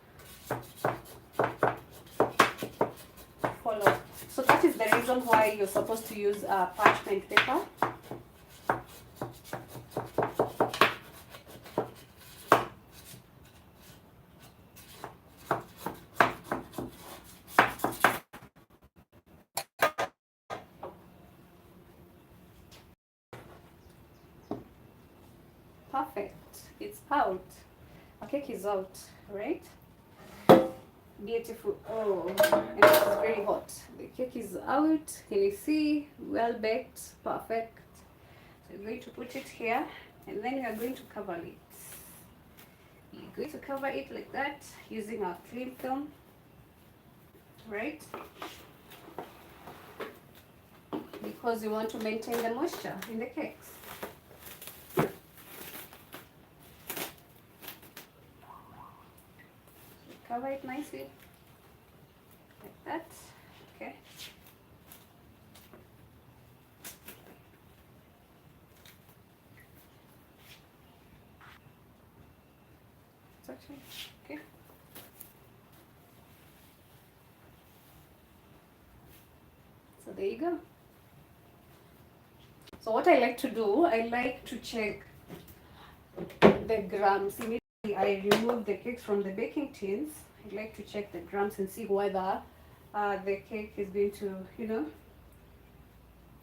fall off. So that is the reason why you're supposed to use parchment paper. Perfect. It's out. Our cake is out, right? Beautiful. Oh, and it's very hot. The cake is out. Can you see? Well baked. Perfect. So you're going to put it here, and then we are going to cover it. You're going to cover it like that using our cling film, right? Because you want to maintain the moisture in the cakes. Cover it nicely like that. Okay. It's actually okay. So there you go. So what I like to do, I like to check the grams. Immediately I remove the cakes from the baking tins. I like to check the grams and see whether the cake is going to,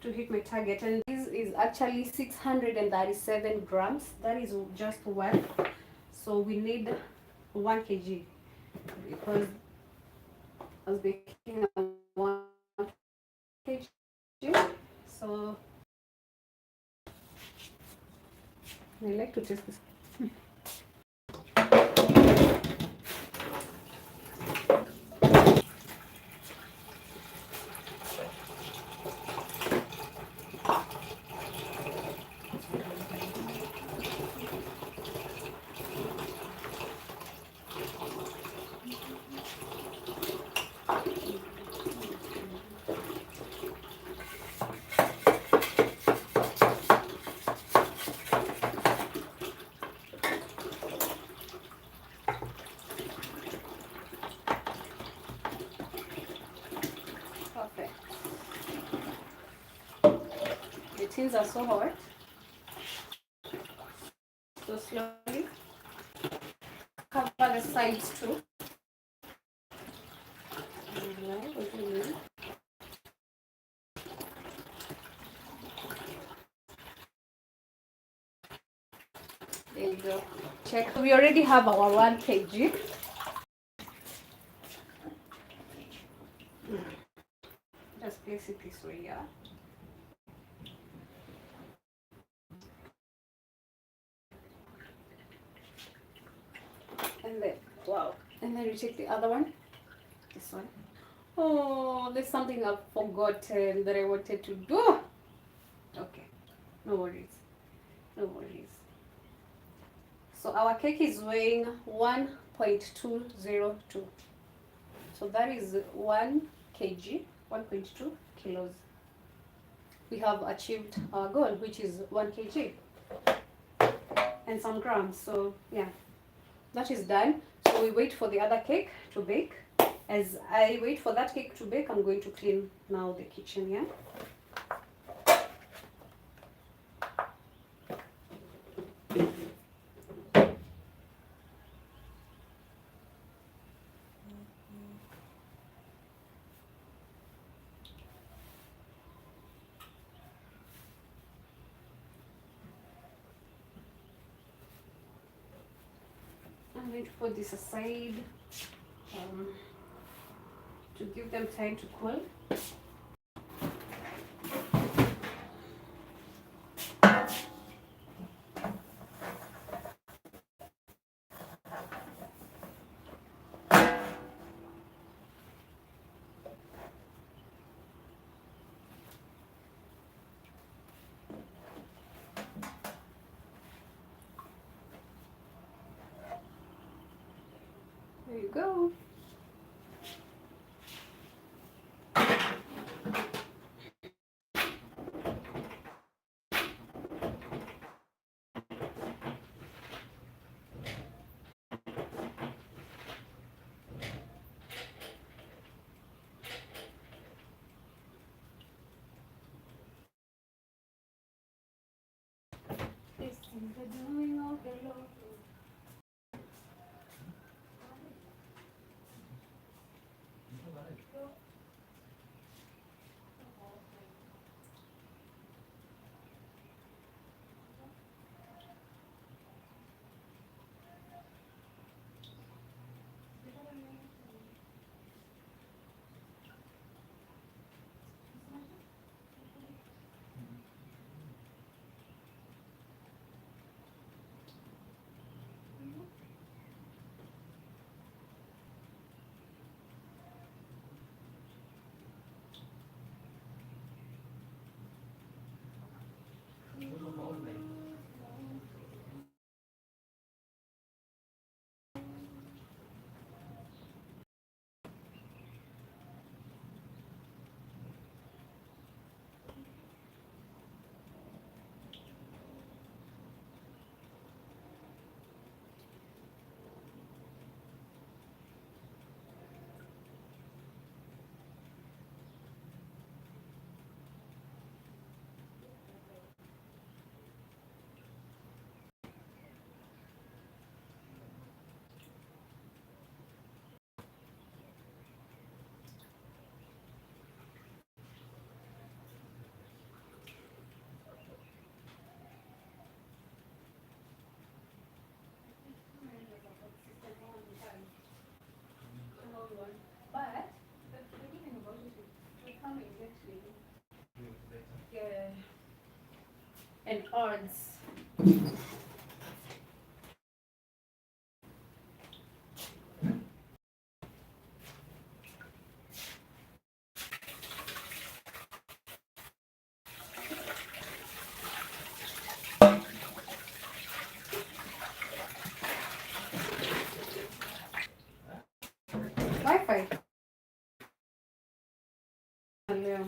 to hit my target. And this is actually 637 grams. That is just one. So we need 1 kg because I was baking 1 kg. So I like to test this. Perfect. The tins are so hot. So slowly cover the sides too. There you go. Check. We already have our 1 kg. Just place it this way, yeah. And then, wow. And then you take the other one. This one. Oh, there's something I've forgotten that I wanted to do. Okay. No worries. No worries. So our cake is weighing 1.202. So that is 1 kg, 1.2 kilos. We have achieved our goal, which is 1 kg and some grams. So yeah, that is done. So we wait for the other cake to bake. As I wait for that cake to bake, I'm going to clean now the kitchen, yeah? I'm going to put this aside to give them time to cool. There you go. This is the doing of the Lord. But the good thing about it is we come and get and odds. Wi-Fi. Leo.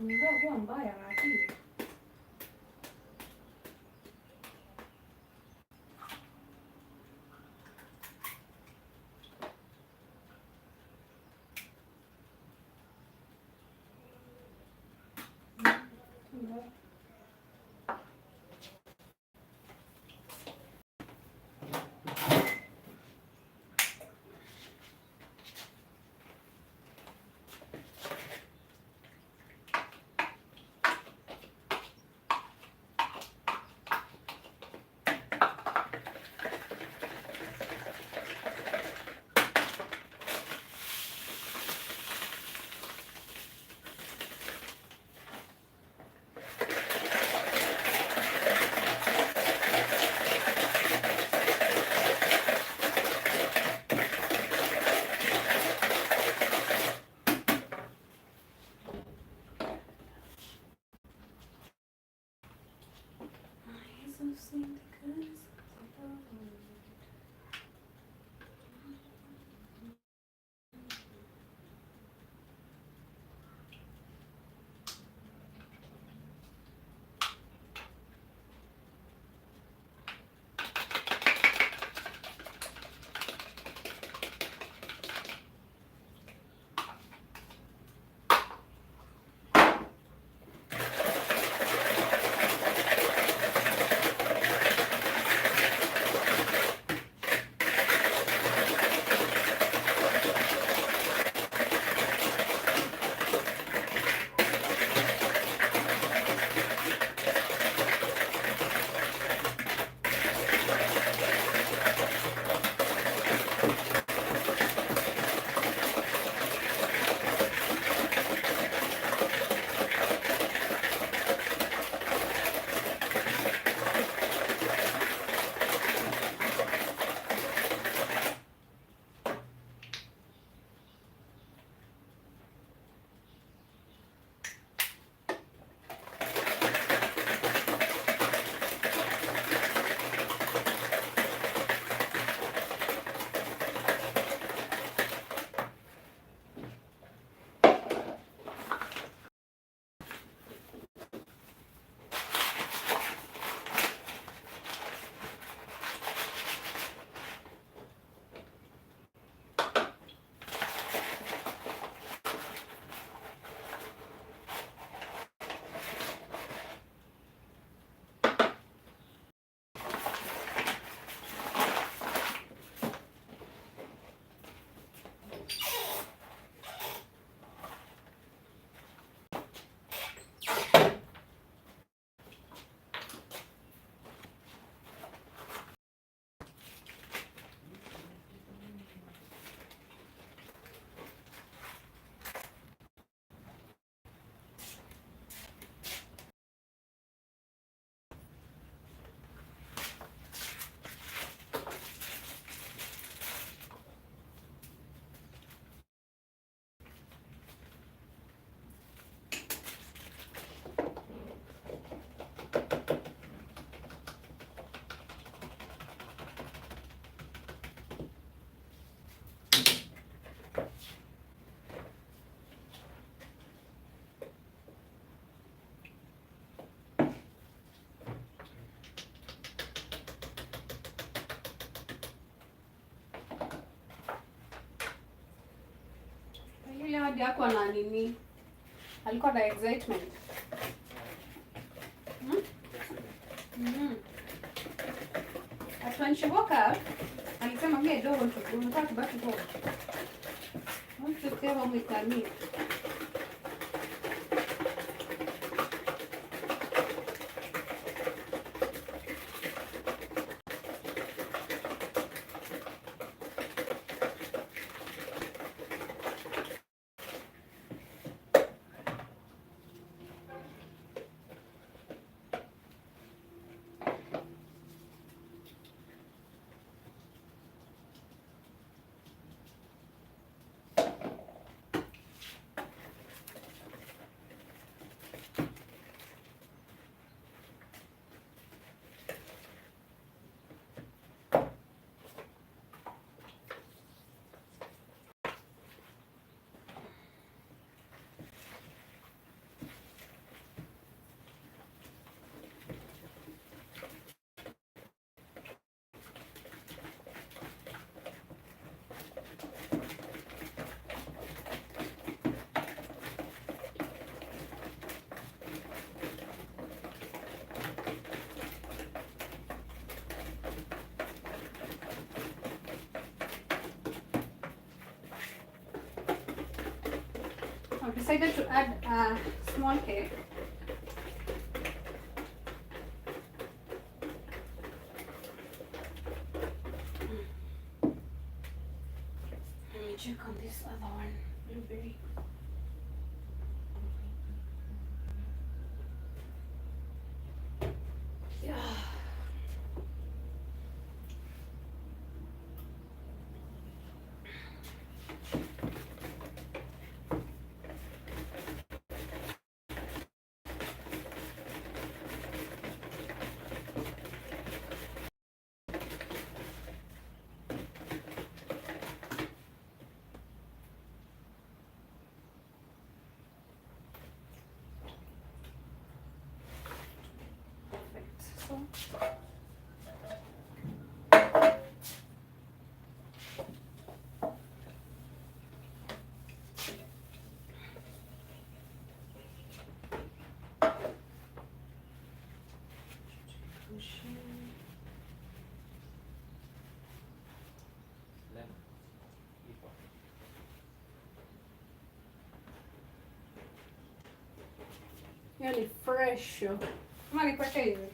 Umevaa nguo mbaya lakini. hadi hakuwa na nini, alikuwa na excitement. But when she woke up, alisema me, I don't want to go. Unataka kubaki home. I want to stay home with me. I've decided to add a small cake. Let me check on this other one, blueberry. Yeah. Hiyo ni fresh. Kama nipate hivi.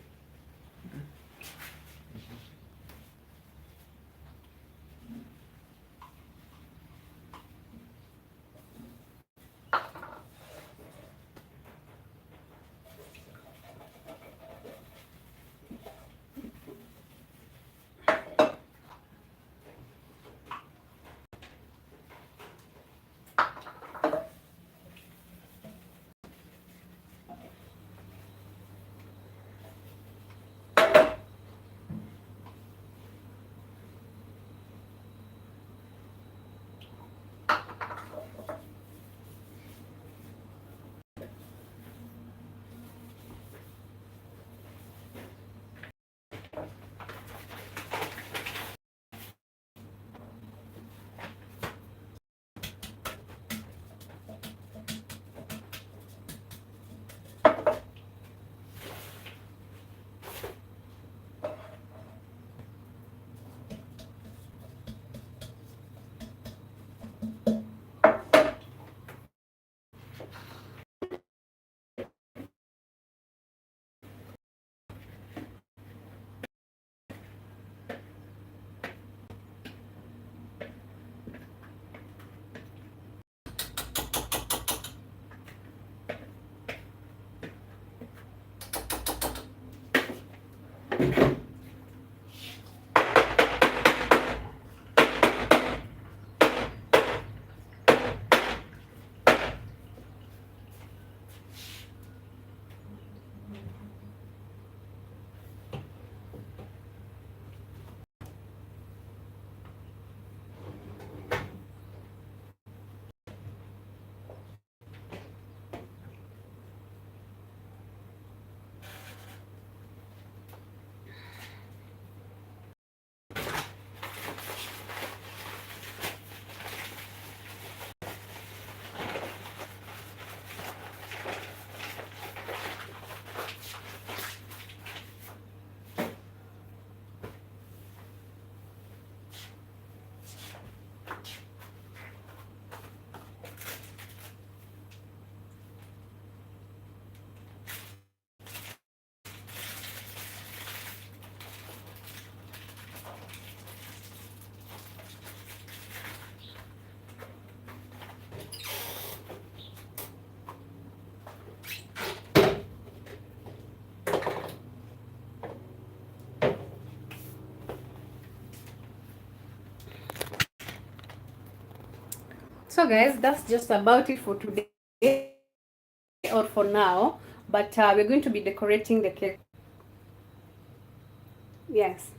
So guys, that's just about it for today, or for now, but we're going to be decorating the cake. Yes.